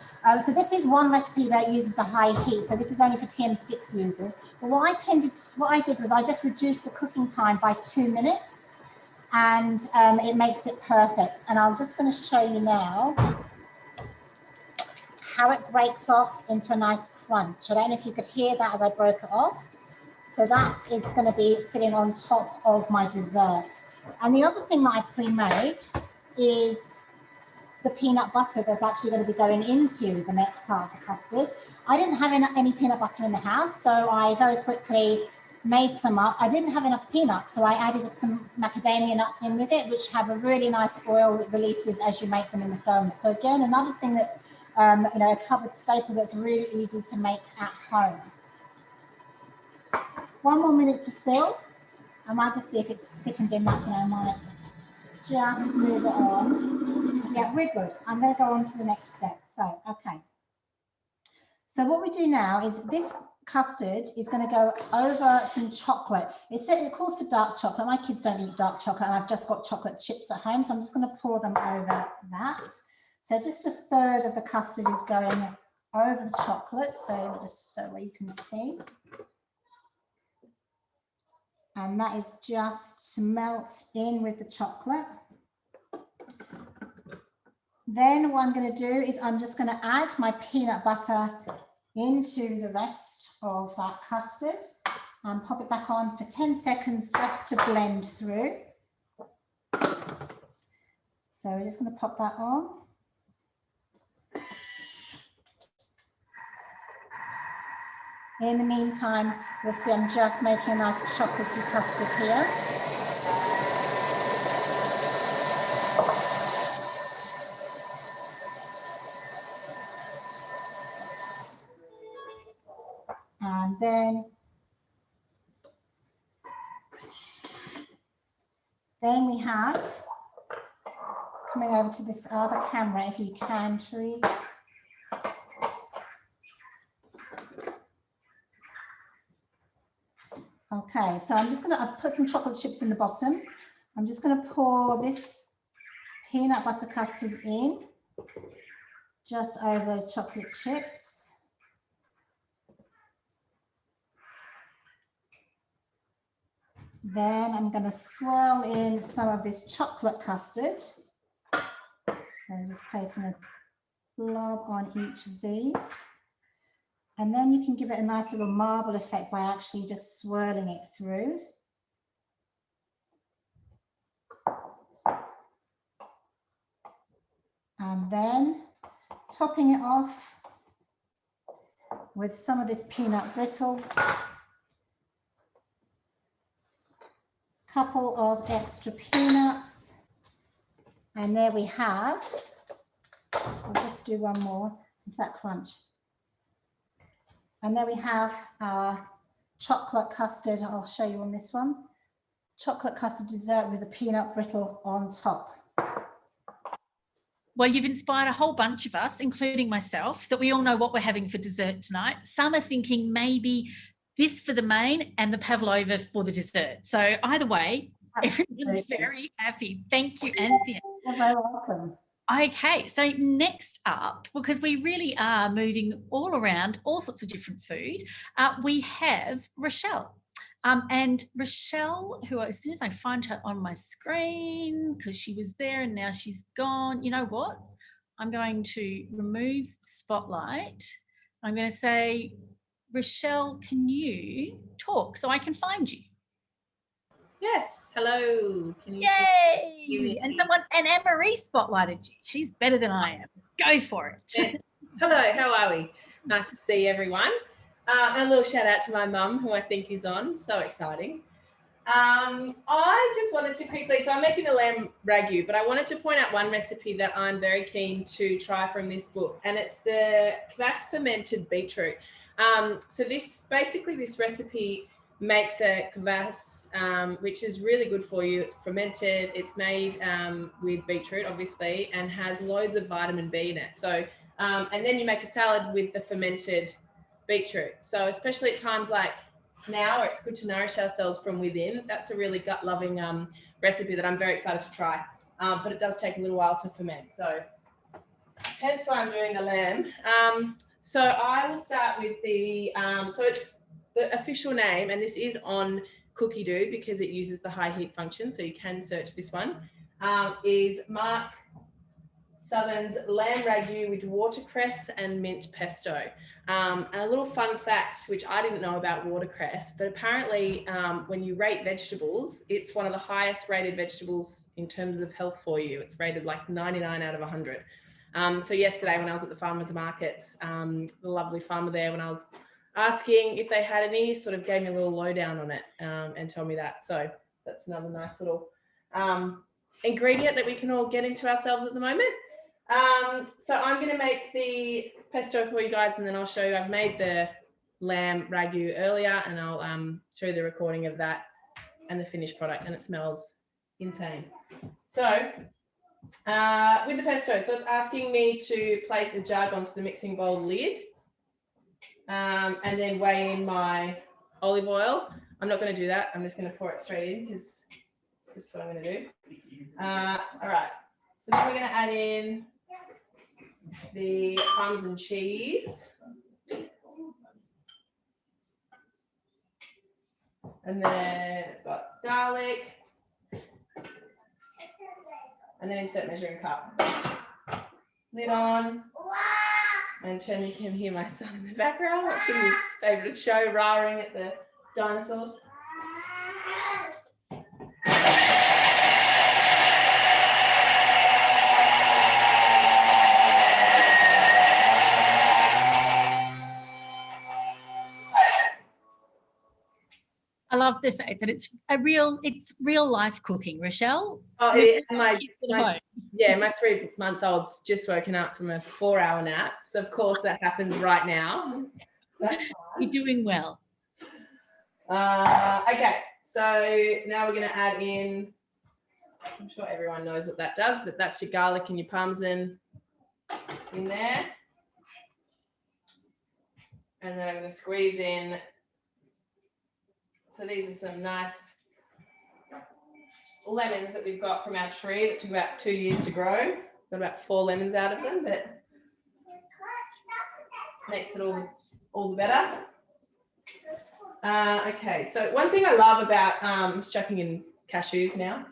So this is one recipe that uses the high heat, so this is only for TM6 users. But what I did was I just reduced the cooking time by 2 minutes, and it makes it perfect. And I'm just going to show you now how it breaks off into a nice crunch. I don't know if you could hear that as I broke it off. So that is going to be sitting on top of my dessert. And the other thing that I pre-made is the peanut butter that's actually going to be going into the next part of the custard. I didn't have any peanut butter in the house, so I very quickly made some up. I didn't have enough peanuts, so I added some macadamia nuts in with it, which have a really nice oil that releases as you make them in the Thermomix. So again, another thing that's a cupboard staple that's really easy to make at home. 1 more minute to fill. I might just see if it's thickened enough, and I might just move it on. Yeah, we're good. I'm going to go on to the next step. So, okay. So what we do now is this custard is going to go over some chocolate. It calls for dark chocolate. My kids don't eat dark chocolate, and I've just got chocolate chips at home, so I'm just going to pour them over that. So just 1/3 of the custard is going over the chocolate, so just so you can see. And that is just to melt in with the chocolate. Then what I'm going to do is I'm just going to add my peanut butter into the rest of that custard and pop it back on for 10 seconds just to blend through. So we're just going to pop that on. In the meantime, you'll see I'm just making a nice chocolatey custard here. And then we have, coming over to this other camera, if you can, Teresa. Okay, so I've put some chocolate chips in the bottom. I'm just going to pour this peanut butter custard in, just over those chocolate chips. Then I'm going to swirl in some of this chocolate custard. So I'm just placing a blob on each of these. And then you can give it a nice little marble effect by actually just swirling it through. And then topping it off with some of this peanut brittle. Couple of extra peanuts. And there we have, I'll just do one more since that crunch. And there we have our chocolate custard. I'll show you on this one. Chocolate custard dessert with a peanut brittle on top. Well, you've inspired a whole bunch of us, including myself, that we all know what we're having for dessert tonight. Some are thinking maybe this for the main and the pavlova for the dessert. So either way, everyone's very happy. Thank you, Anthea. You're very welcome. Okay, so next up, because we really are moving all around all sorts of different food, we have Rochelle. And Rochelle, who as soon as I find her on my screen, because she was there and now she's gone, you know what? I'm going to remove the spotlight. I'm going to say, Rochelle, can you talk so I can find you? Yes, hello. Can you Yay! And Anne-Marie spotlighted you. She's better than I am. Go for it. Yeah. Hello, how are we? Nice to see everyone. And a little shout out to my mum, who I think is on. So exciting. I just wanted to quickly, so I'm making the lamb ragu, but I wanted to point out one recipe that I'm very keen to try from this book, and it's the kvass fermented beetroot. So this recipe makes a kvass, which is really good for you. It's fermented, it's made with beetroot, obviously, and has loads of vitamin B in it. So, and then you make a salad with the fermented beetroot. So especially at times like now, where it's good to nourish ourselves from within, that's a really gut-loving recipe that I'm very excited to try. But it does take a little while to ferment. So hence why I'm doing the lamb. So I will start with the, so it's the official name, and this is on Cookie Do because it uses the high heat function. So you can search this one, is Mark Southern's lamb ragu with watercress and mint pesto. And a little fun fact, which I didn't know about watercress, but apparently when you rate vegetables, it's one of the highest rated vegetables in terms of health for you. It's rated like 99 out of 100. So yesterday when I was at the farmers markets, the lovely farmer there, when I was asking if they had any, sort of gave me a little lowdown on it and told me that. So that's another nice little ingredient that we can all get into ourselves at the moment. So I'm going to make the pesto for you guys, and then I'll show you. I've made the lamb ragu earlier, and I'll show you the recording of that and the finished product, and it smells insane. So with the pesto, so it's asking me to place a jug onto the mixing bowl lid and then weigh in my olive oil. I'm not going to do that. I'm just going to pour it straight in because it's just what I'm going to do. All right. So then we're going to add in the Parmesan cheese. And then I've got garlic. And then insert measuring cup. Lid on. And you can hear my son in the background watching his favourite show, roaring at the dinosaurs. I love the fact that it's real life cooking, Rochelle. Oh, yeah, my 3-month-old's just woken up from a 4-hour nap. So of course that happens right now. You're doing well. Okay, so now we're going to add in, I'm sure everyone knows what that does, but that's your garlic and your Parmesan in there. And then I'm going to squeeze in. So these are some nice lemons that we've got from our tree that took about 2 years to grow. Got about 4 lemons out of them, but makes it all the better. Okay, so one thing I love about, I'm just chucking in cashews now.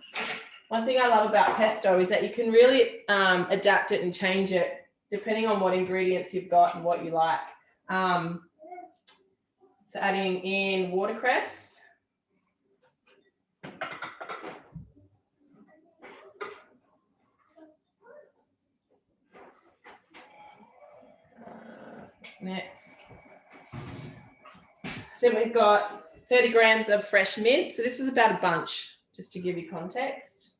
One thing I love about pesto is that you can really adapt it and change it depending on what ingredients you've got and what you like. So adding in watercress. Next. Then we've got 30 grams of fresh mint. So this was about a bunch, just to give you context.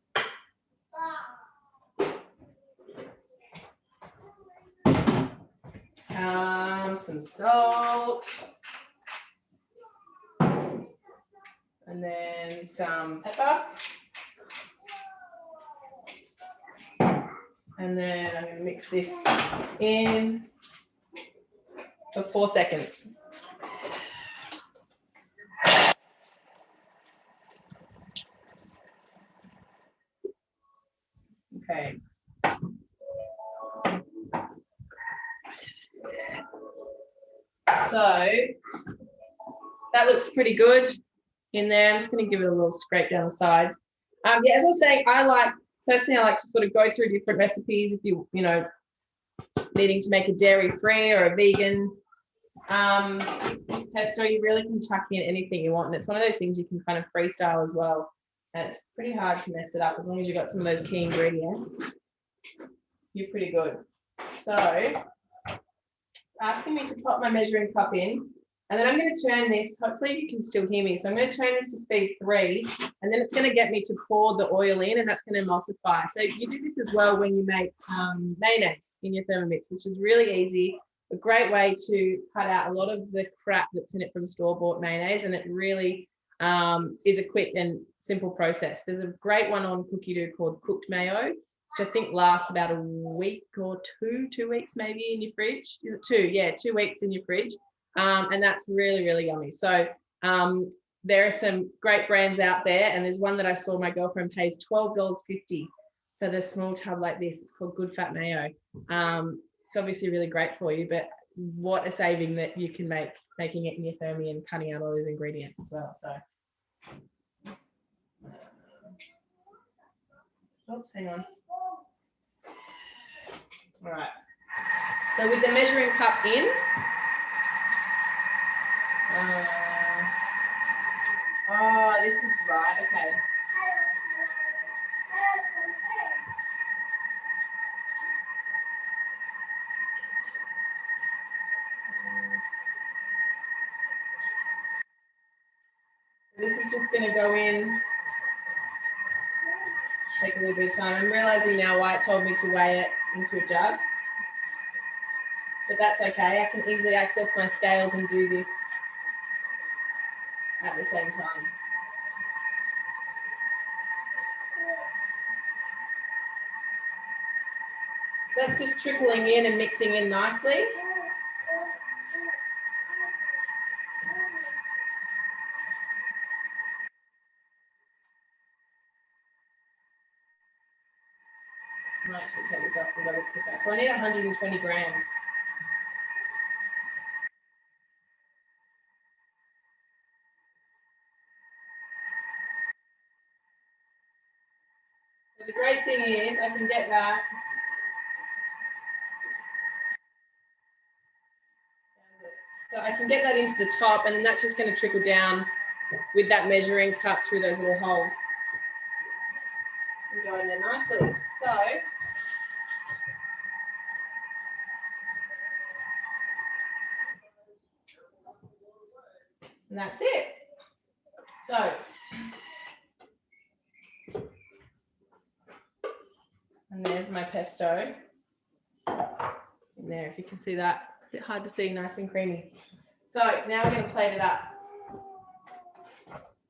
Some salt. And then some pepper. And then I'm going to mix this in for 4 seconds. Okay. So that looks pretty good in there. I'm just going to give it a little scrape down the sides. Yeah, as I was saying, personally, I like to sort of go through different recipes if you know, needing to make a dairy-free or a vegan pesto. You really can chuck in anything you want, and it's one of those things you can kind of freestyle as well. And it's pretty hard to mess it up as long as you've got some of those key ingredients. You're pretty good. So it's asking me to pop my measuring cup in, and then I'm going to turn this. Hopefully you can still hear me. So I'm going to turn this to speed 3, and then it's going to get me to pour the oil in, and that's going to emulsify. So you do this as well when you make mayonnaise in your Thermomix, which is really easy. A great way to cut out a lot of the crap that's in it from store-bought mayonnaise, and it really is a quick and simple process. There's a great one on Cookie Doo called cooked mayo, which I think lasts about a week or 2 weeks maybe in your fridge. Is it 2? Yeah, 2 weeks in your fridge. And that's really, really yummy. So there are some great brands out there, and there's one that I saw my girlfriend pays $12.50 for the small tub like this. It's called Good Fat Mayo. It's obviously really great for you, but what a saving that you can make making it in your Thermi and cutting out all those ingredients as well. So, oops, hang on. All right. So with the measuring cup in, oh, this is right. Okay. This is just going to go in, take a little bit of time. I'm realizing now why it told me to weigh it into a jug, but that's okay. I can easily access my scales and do this at the same time. So that's just trickling in and mixing in nicely. I might actually take this off and go with quicker. So I need 120 grams. So the great thing is I can get that into the top, and then that's just going to trickle down with that measuring cup through those little holes. And go in there nicely. So and that's it. So and there's my pesto in there, if you can see that. A bit hard to see, nice and creamy. So now we're going to plate it up.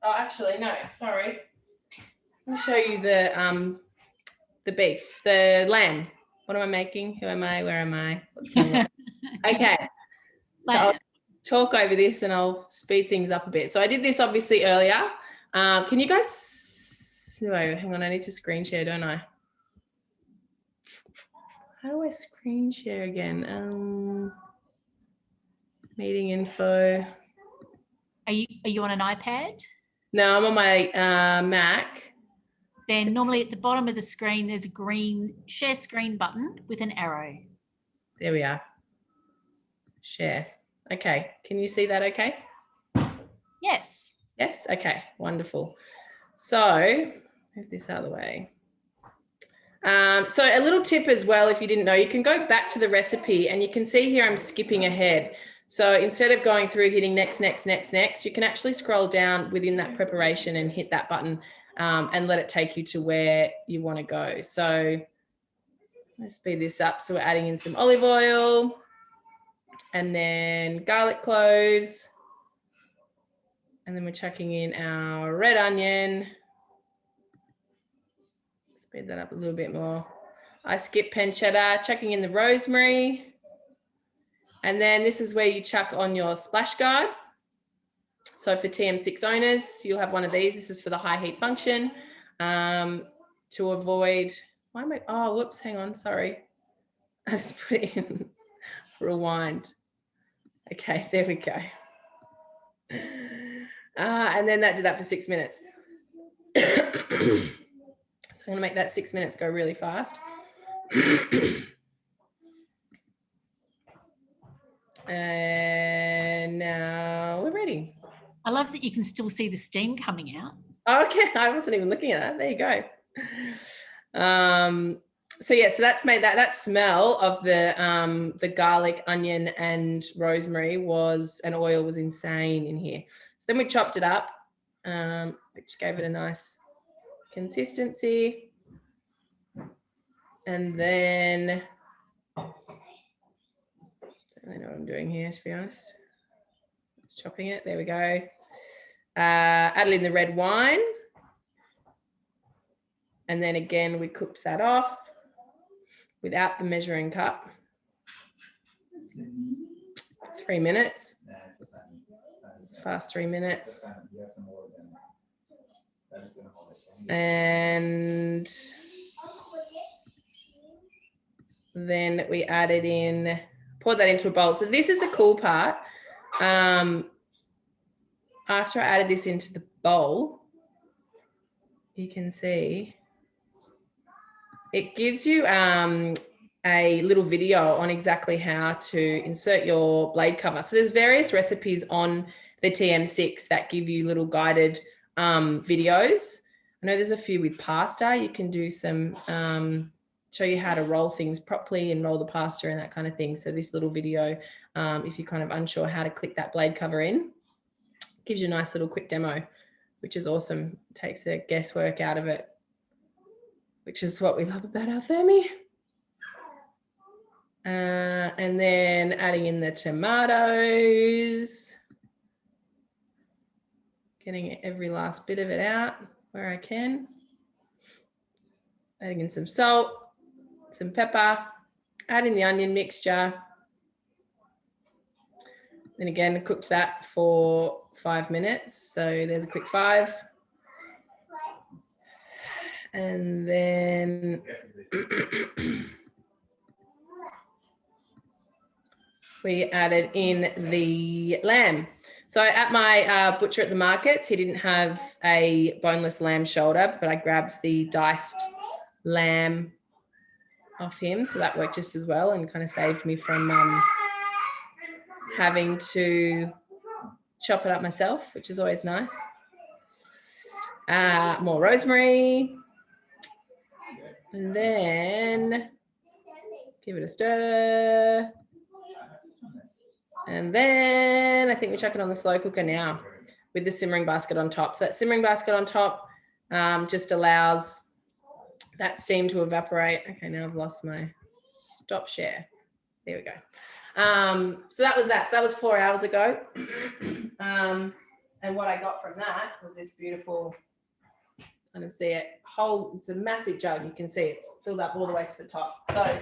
Oh, actually, no, sorry. Let me show you the beef, the lamb. What am I making? Who am I? Where am I? What's going on? Okay. So I'll talk over this and I'll speed things up a bit. So I did this obviously earlier. Can you guys, no, hang on, I need to screen share, don't I? How do I screen share again? Meeting info. Are you on an iPad? No, I'm on my Mac. Then normally at the bottom of the screen, there's a green share screen button with an arrow. There we are. Share. Okay. Can you see that okay? Yes. Yes. Okay. Wonderful. So move this out of the way. So a little tip as well, if you didn't know, you can go back to the recipe and you can see here I'm skipping ahead. So instead of going through hitting next, you can actually scroll down within that preparation and hit that button and let it take you to where you want to go. So let's speed this up. So we're adding in some olive oil and then garlic cloves. And then we're chucking in our red onion. Speed that up a little bit more. I skip pancetta, chucking in the rosemary. And then this is where you chuck on your splash guard. So for TM6 owners, you'll have one of these. This is for the high heat function to avoid, why am I, oh, whoops, hang on, sorry. I just put it in for a wind. Okay, there we go. And then that did that for 6 minutes. So I'm gonna make that 6 minutes go really fast. And now we're ready. I love that you can still see the steam coming out. Okay, I wasn't even looking at that. There you go. So yeah, so that's made that smell of the garlic, onion, and rosemary and oil was insane in here. So then we chopped it up, which gave it a nice consistency. And then I don't really know what I'm doing here, to be honest. Just chopping it. There we go. Added in the red wine. And then again, we cooked that off without the measuring cup. 3 minutes. Fast 3 minutes. And then we added in, poured that into a bowl. So this is the cool part. After I added this into the bowl, you can see it gives you a little video on exactly how to insert your blade cover. So there's various recipes on the TM6 that give you little guided videos. I know there's a few with pasta. You can do some, show you how to roll things properly and roll the pasta and that kind of thing. So this little video, if you're kind of unsure how to click that blade cover in, gives you a nice little quick demo, which is awesome. Takes the guesswork out of it, which is what we love about our Thermi. And then adding in the tomatoes, getting every last bit of it out where I can. Adding in some salt, some pepper, adding the onion mixture. Then again, cooked that for 5 minutes. So there's a quick 5. And then we added in the lamb. So at my butcher at the markets, he didn't have a boneless lamb shoulder, but I grabbed the diced lamb off him. So that worked just as well and kind of saved me from having to chop it up myself, which is always nice. More rosemary. And then give it a stir. And then I think we chuck it on the slow cooker now with the simmering basket on top. So that simmering basket on top just allows that steam to evaporate. Okay, now I've lost my stop share. There we go. So that was that. So that was 4 hours ago. And what I got from that was this beautiful, kind of see it, it's a massive jug. You can see it's filled up all the way to the top. So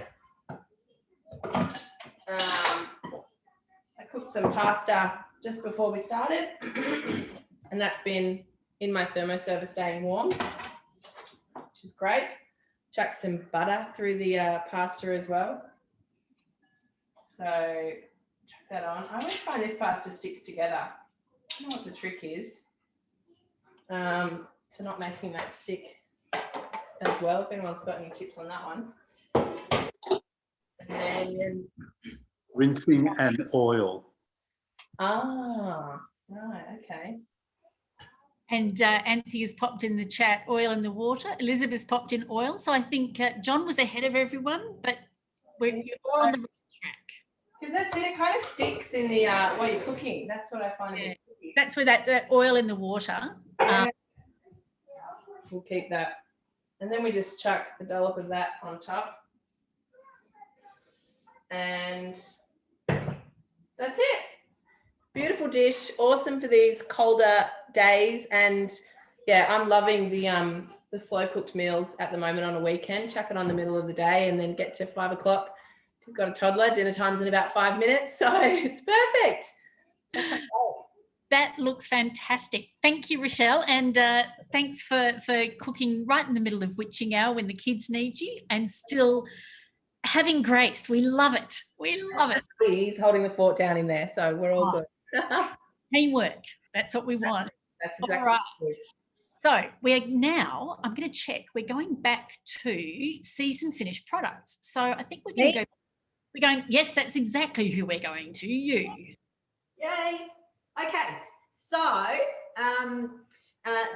I cooked some pasta just before we started, and that's been in my thermoserver staying warm, which is great. Chuck some butter through the pasta as well. So chuck that on. I always find this pasta sticks together. I don't know what the trick is to not making that stick as well, if anyone's got any tips on that one. And then Rinsing and oil. right, okay. And Anthony has popped in the chat, oil in the water. Elizabeth's popped in oil. So I think John was ahead of everyone, but you're all on the right track. Because that's it, it kind of sticks in the while you're cooking. That's what I find a bit tricky. That's where that oil in the water. We'll keep that. And then we just chuck a dollop of that on top. And that's it. Beautiful dish, awesome for these colder days. And yeah, I'm loving the slow cooked meals at the moment on a weekend. Chuck it on the middle of the day and then get to 5 o'clock. If you've got a toddler, dinner time's in about 5 minutes, so it's perfect. That looks fantastic. Thank you, Rochelle, and thanks for cooking right in the middle of witching hour when the kids need you and still having grace. We love it. We love it. He's holding the fort down in there, so we're all good. Teamwork. That's what we want. That's exactly all right. what it is. So we're now, I'm going to check, we're going back to season finished products. So I think we're going to go, yes, that's exactly who we're going to, you. Yay. Okay. So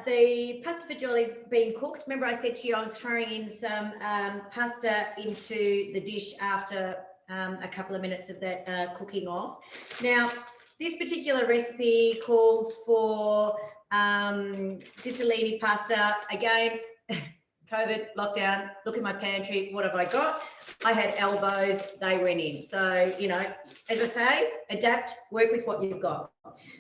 the pasta fagioli's been cooked. Remember I said to you I was throwing in some pasta into the dish after a couple of minutes of that cooking off. Now, this particular recipe calls for ditalini pasta. Again, COVID, lockdown, look in my pantry, what have I got? I had elbows, they went in. So, you know, as I say, adapt, work with what you've got.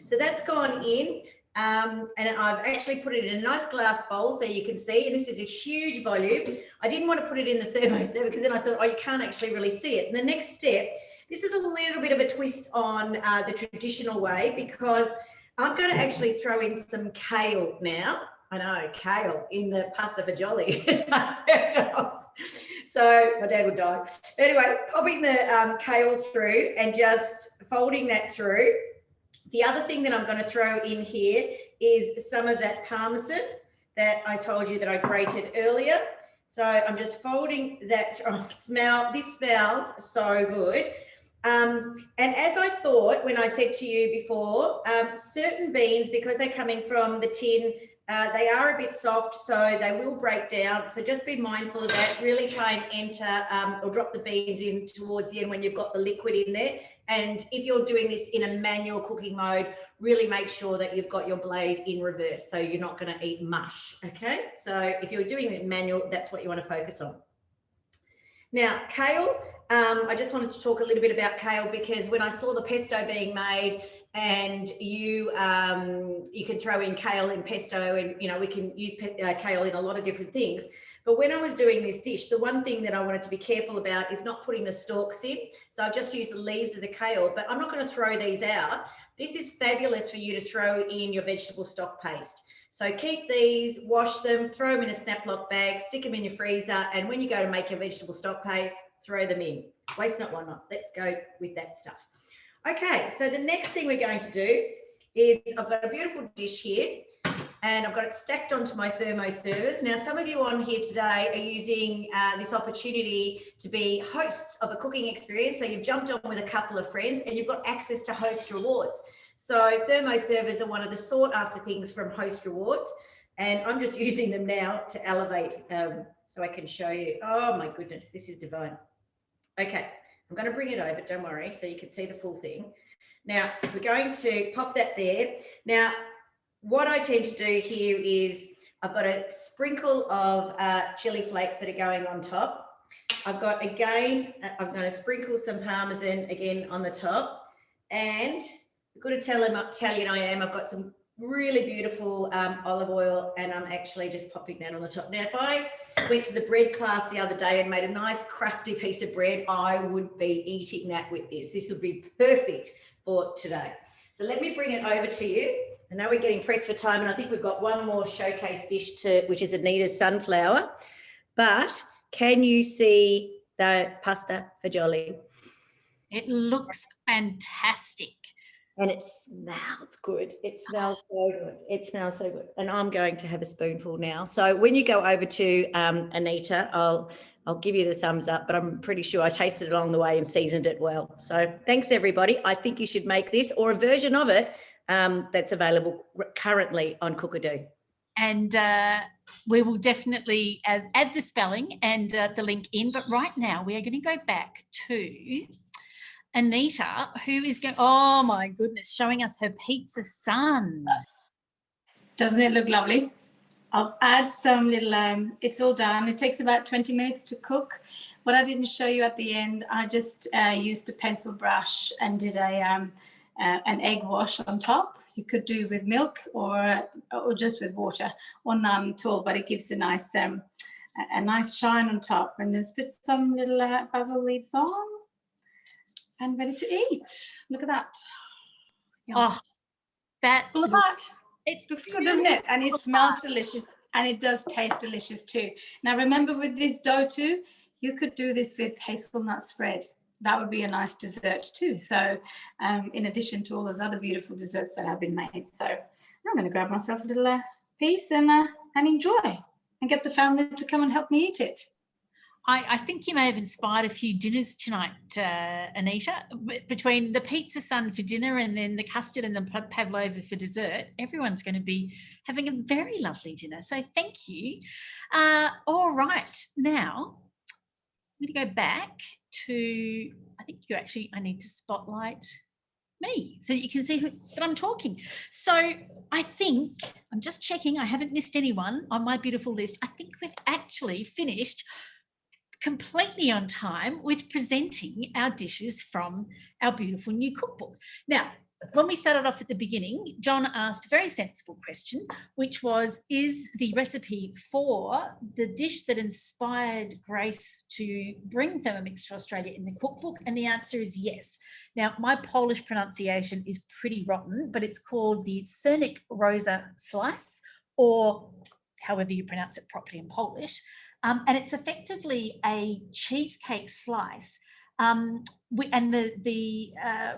So that's gone in and I've actually put it in a nice glass bowl so you can see, and this is a huge volume. I didn't want to put it in the thermoserver because then I thought, oh, you can't actually really see it. And the next step, this is a little bit of a twist on the traditional way because I'm going to actually throw in some kale now. I know, kale in the pasta fagioli. So my dad would die. Anyway, popping the kale through and just folding that through. The other thing that I'm going to throw in here is some of that Parmesan that I told you that I grated earlier. So I'm just folding that. Oh, this smells so good. And as I thought when I said to you before, certain beans, because they're coming from the tin, they are a bit soft, so they will break down. So just be mindful of that. Really try and enter or drop the beans in towards the end when you've got the liquid in there. And if you're doing this in a manual cooking mode, really make sure that you've got your blade in reverse so you're not going to eat mush, okay? So if you're doing it manual, that's what you want to focus on. Now, kale, I just wanted to talk a little bit about kale because when I saw the pesto being made and you can throw in kale in pesto and, you know, we can use kale in a lot of different things. But when I was doing this dish, the one thing that I wanted to be careful about is not putting the stalks in. So I've just used the leaves of the kale, but I'm not going to throw these out. This is fabulous for you to throw in your vegetable stock paste. So keep these, wash them, throw them in a snap lock bag, stick them in your freezer, and when you go to make your vegetable stock paste, throw them in. Waste not, want not. Let's go with that stuff. Okay, so the next thing we're going to do is I've got a beautiful dish here and I've got it stacked onto my thermoservers. Now, some of you on here today are using this opportunity to be hosts of a cooking experience. So you've jumped on with a couple of friends and you've got access to host rewards. So thermoservers are one of the sought after things from Host Rewards. And I'm just using them now to elevate so I can show you. Oh my goodness, this is divine. Okay, I'm going to bring it over, don't worry, so you can see the full thing. Now, we're going to pop that there. Now, what I tend to do here is I've got a sprinkle of chili flakes that are going on top. I've got, again, I'm going to sprinkle some Parmesan again on the top. And good Italian I am, I've got some really beautiful olive oil and I'm actually just popping that on the top. Now, if I went to the bread class the other day and made a nice crusty piece of bread, I would be eating that with this. This would be perfect for today. So let me bring it over to you. I know we're getting pressed for time and I think we've got one more showcase dish which is Anita's sunflower. But can you see the pasta fagioli? It looks fantastic. And it smells good. It smells so good. It smells so good. And I'm going to have a spoonful now. So when you go over to Anita, I'll give you the thumbs up, but I'm pretty sure I tasted it along the way and seasoned it well. So thanks, everybody. I think you should make this or a version of it that's available currently on Cookadoo. And we will definitely add the spelling and the link in. But right now we are going to go back to Anita, who is going, oh my goodness, showing us her pizza sun. Doesn't it look lovely? I'll add some little, it's all done. It takes about 20 minutes to cook. What I didn't show you at the end, I just used a pencil brush and did an egg wash on top. You could do with milk or just with water or none at all, but it gives a nice shine on top. And just put some little basil leaves on and ready to eat. Look at that. Yum. Oh, that Pull apart. It looks good, doesn't it? And it smells delicious and it does taste delicious too. Now remember, with this dough too, you could do this with hazelnut spread. That would be a nice dessert too. So in addition to all those other beautiful desserts that have been made. So I'm going to grab myself a little piece and enjoy and get the family to come and help me eat it. I think you may have inspired a few dinners tonight, Anita, between the pizza sun for dinner and then the custard and the pavlova for dessert. Everyone's going to be having a very lovely dinner. So thank you. All right. Now, I'm going to go back to, I need to spotlight me so that you can see that I'm talking. So I think, I'm just checking, I haven't missed anyone on my beautiful list. I think we've actually finished completely on time with presenting our dishes from our beautiful new cookbook. Now, when we started off at the beginning, John asked a very sensible question, which was, is the recipe for the dish that inspired Grace to bring Thermomix to Australia in the cookbook? And the answer is yes. Now, my Polish pronunciation is pretty rotten, but it's called the Cernic Rosa slice, or however you pronounce it properly in Polish. And it's effectively a cheesecake slice. And the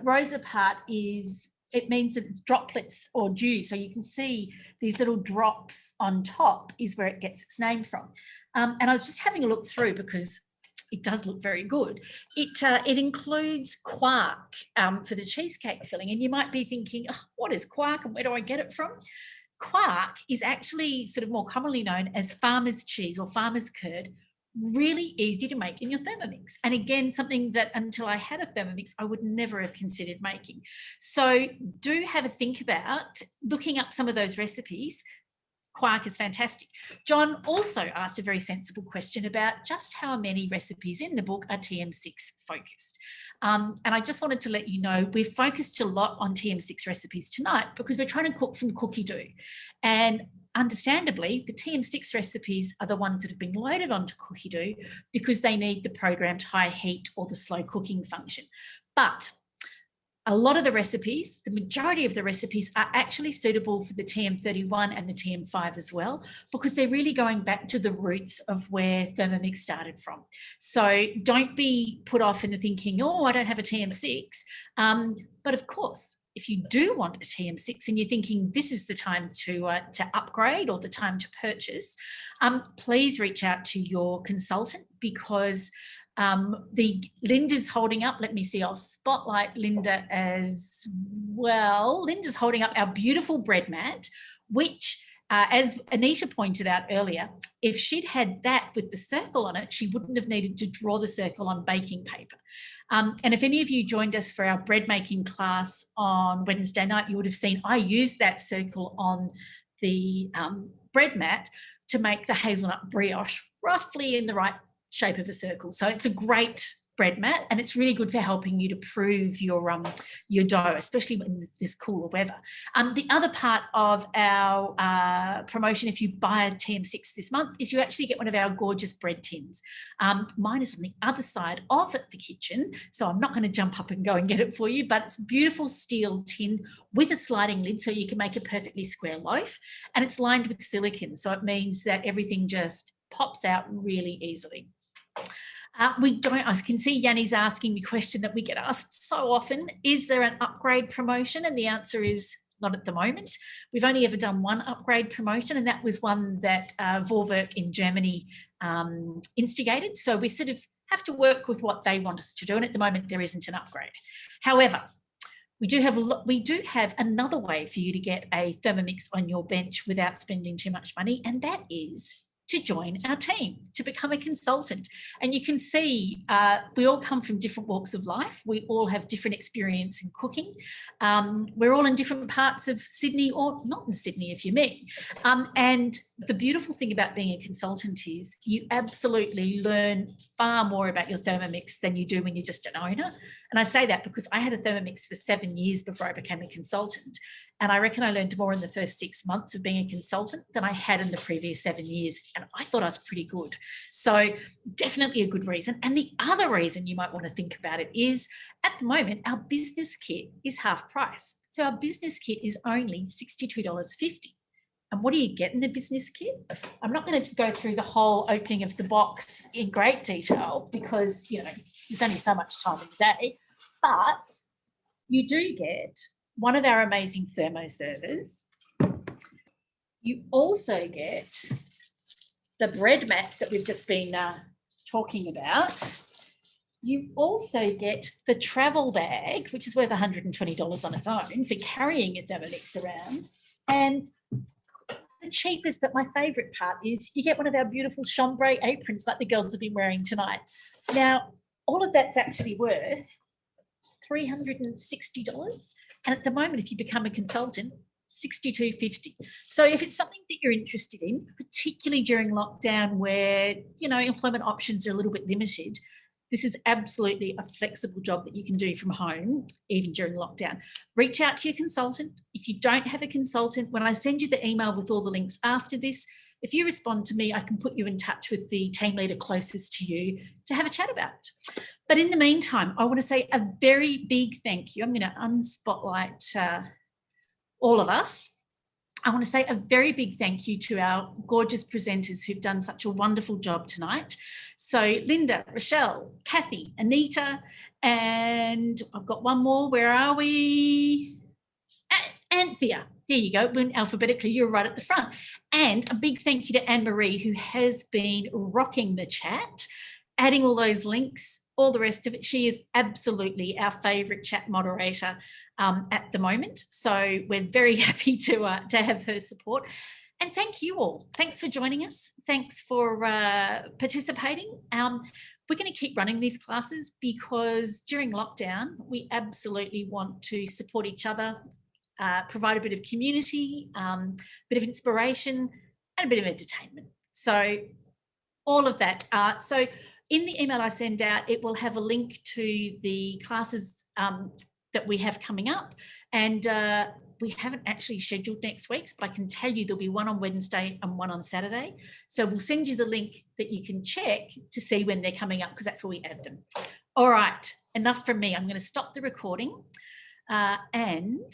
Rosa part is, it means that it's droplets or dew. So you can see these little drops on top is where it gets its name from. And I was just having a look through because it does look very good. It includes quark for the cheesecake filling. And you might be thinking, oh, what is quark and where do I get it from? Quark is actually sort of more commonly known as farmer's cheese or farmer's curd. Really easy to make in your Thermomix. And again, something that until I had a Thermomix, I would never have considered making. So do have a think about looking up some of those recipes. Quark is fantastic. John also asked a very sensible question about just how many recipes in the book are TM6 focused. And I just wanted to let you know we've focused a lot on TM6 recipes tonight because we're trying to cook from Cookadoo. And understandably, the TM6 recipes are the ones that have been loaded onto Cookadoo because they need the programmed high heat or the slow cooking function. But a lot of the recipes, the majority of the recipes are actually suitable for the TM31 and the TM5 as well, because they're really going back to the roots of where Thermomix started from. So don't be put off into thinking, oh, I don't have a TM6. But of course, if you do want a TM6 and you're thinking this is the time to upgrade or the time to purchase, please reach out to your consultant because Linda's holding up, let me see, I'll spotlight Linda as well. Linda's holding up our beautiful bread mat, which as Anita pointed out earlier, if she'd had that with the circle on it, she wouldn't have needed to draw the circle on baking paper. And if any of you joined us for our bread making class on Wednesday night, you would have seen I used that circle on the bread mat to make the hazelnut brioche roughly in the right shape of a circle. So it's a great bread mat and it's really good for helping you to prove your dough, especially in this cooler weather. The other part of our promotion, if you buy a TM6 this month, is you actually get one of our gorgeous bread tins. Mine is on the other side of the kitchen, so I'm not going to jump up and go and get it for you, but it's a beautiful steel tin with a sliding lid so you can make a perfectly square loaf, and it's lined with silicone, so it means that everything just pops out really easily. We don't. I can see Yanni's asking the question that we get asked so often: is there an upgrade promotion? And the answer is not at the moment. We've only ever done one upgrade promotion, and that was one that Vorwerk in Germany instigated. So we sort of have to work with what they want us to do, and at the moment there isn't an upgrade. However, we do have another way for you to get a Thermomix on your bench without spending too much money, and that is to join our team, to become a consultant. And you can see we all come from different walks of life. We all have different experience in cooking. We're all in different parts of Sydney, or not in Sydney if you're me. And the beautiful thing about being a consultant is you absolutely learn far more about your Thermomix than you do when you're just an owner. And I say that because I had a Thermomix for 7 years before I became a consultant. And I reckon I learned more in the first 6 months of being a consultant than I had in the previous 7 years. And I thought I was pretty good. So definitely a good reason. And the other reason you might want to think about it is at the moment, our business kit is half price. So our business kit is only $62.50. And what do you get in the business kit? I'm not going to go through the whole opening of the box in great detail because, you know, there's only so much time in the day, but you do get one of our amazing thermo servers. You also get the bread mat that we've just been talking about. You also get the travel bag, which is worth $120 on its own for carrying a Thermomix around. And the cheapest, but my favourite part is you get one of our beautiful chambray aprons like the girls have been wearing tonight. Now, all of that's actually worth $360. And at the moment, if you become a consultant, $62.50. So if it's something that you're interested in, particularly during lockdown where, you know, employment options are a little bit limited, this is absolutely a flexible job that you can do from home, even during lockdown. Reach out to your consultant. If you don't have a consultant, when I send you the email with all the links after this, if you respond to me, I can put you in touch with the team leader closest to you to have a chat about it. But in the meantime, I want to say a very big thank you. I'm going to unspotlight all of us. I want to say a very big thank you to our gorgeous presenters who've done such a wonderful job tonight. So Linda, Rochelle, Kathy, Anita, and I've got one more. Where are we? Anthea. There you go. When alphabetically, you're right at the front. And a big thank you to Anne-Marie, who has been rocking the chat, adding all those links, all the rest of it. She is absolutely our favourite chat moderator at the moment. So we're very happy to have her support. And thank you all. Thanks for joining us. Thanks for participating. We're going to keep running these classes because during lockdown, we absolutely want to support each other, provide a bit of community, bit of inspiration, and a bit of entertainment. So all of that. So in the email I send out, it will have a link to the classes that we have coming up. And we haven't actually scheduled next week's, but I can tell you there'll be one on Wednesday and one on Saturday. So we'll send you the link that you can check to see when they're coming up, because that's where we add them. All right, enough from me. I'm going to stop the recording and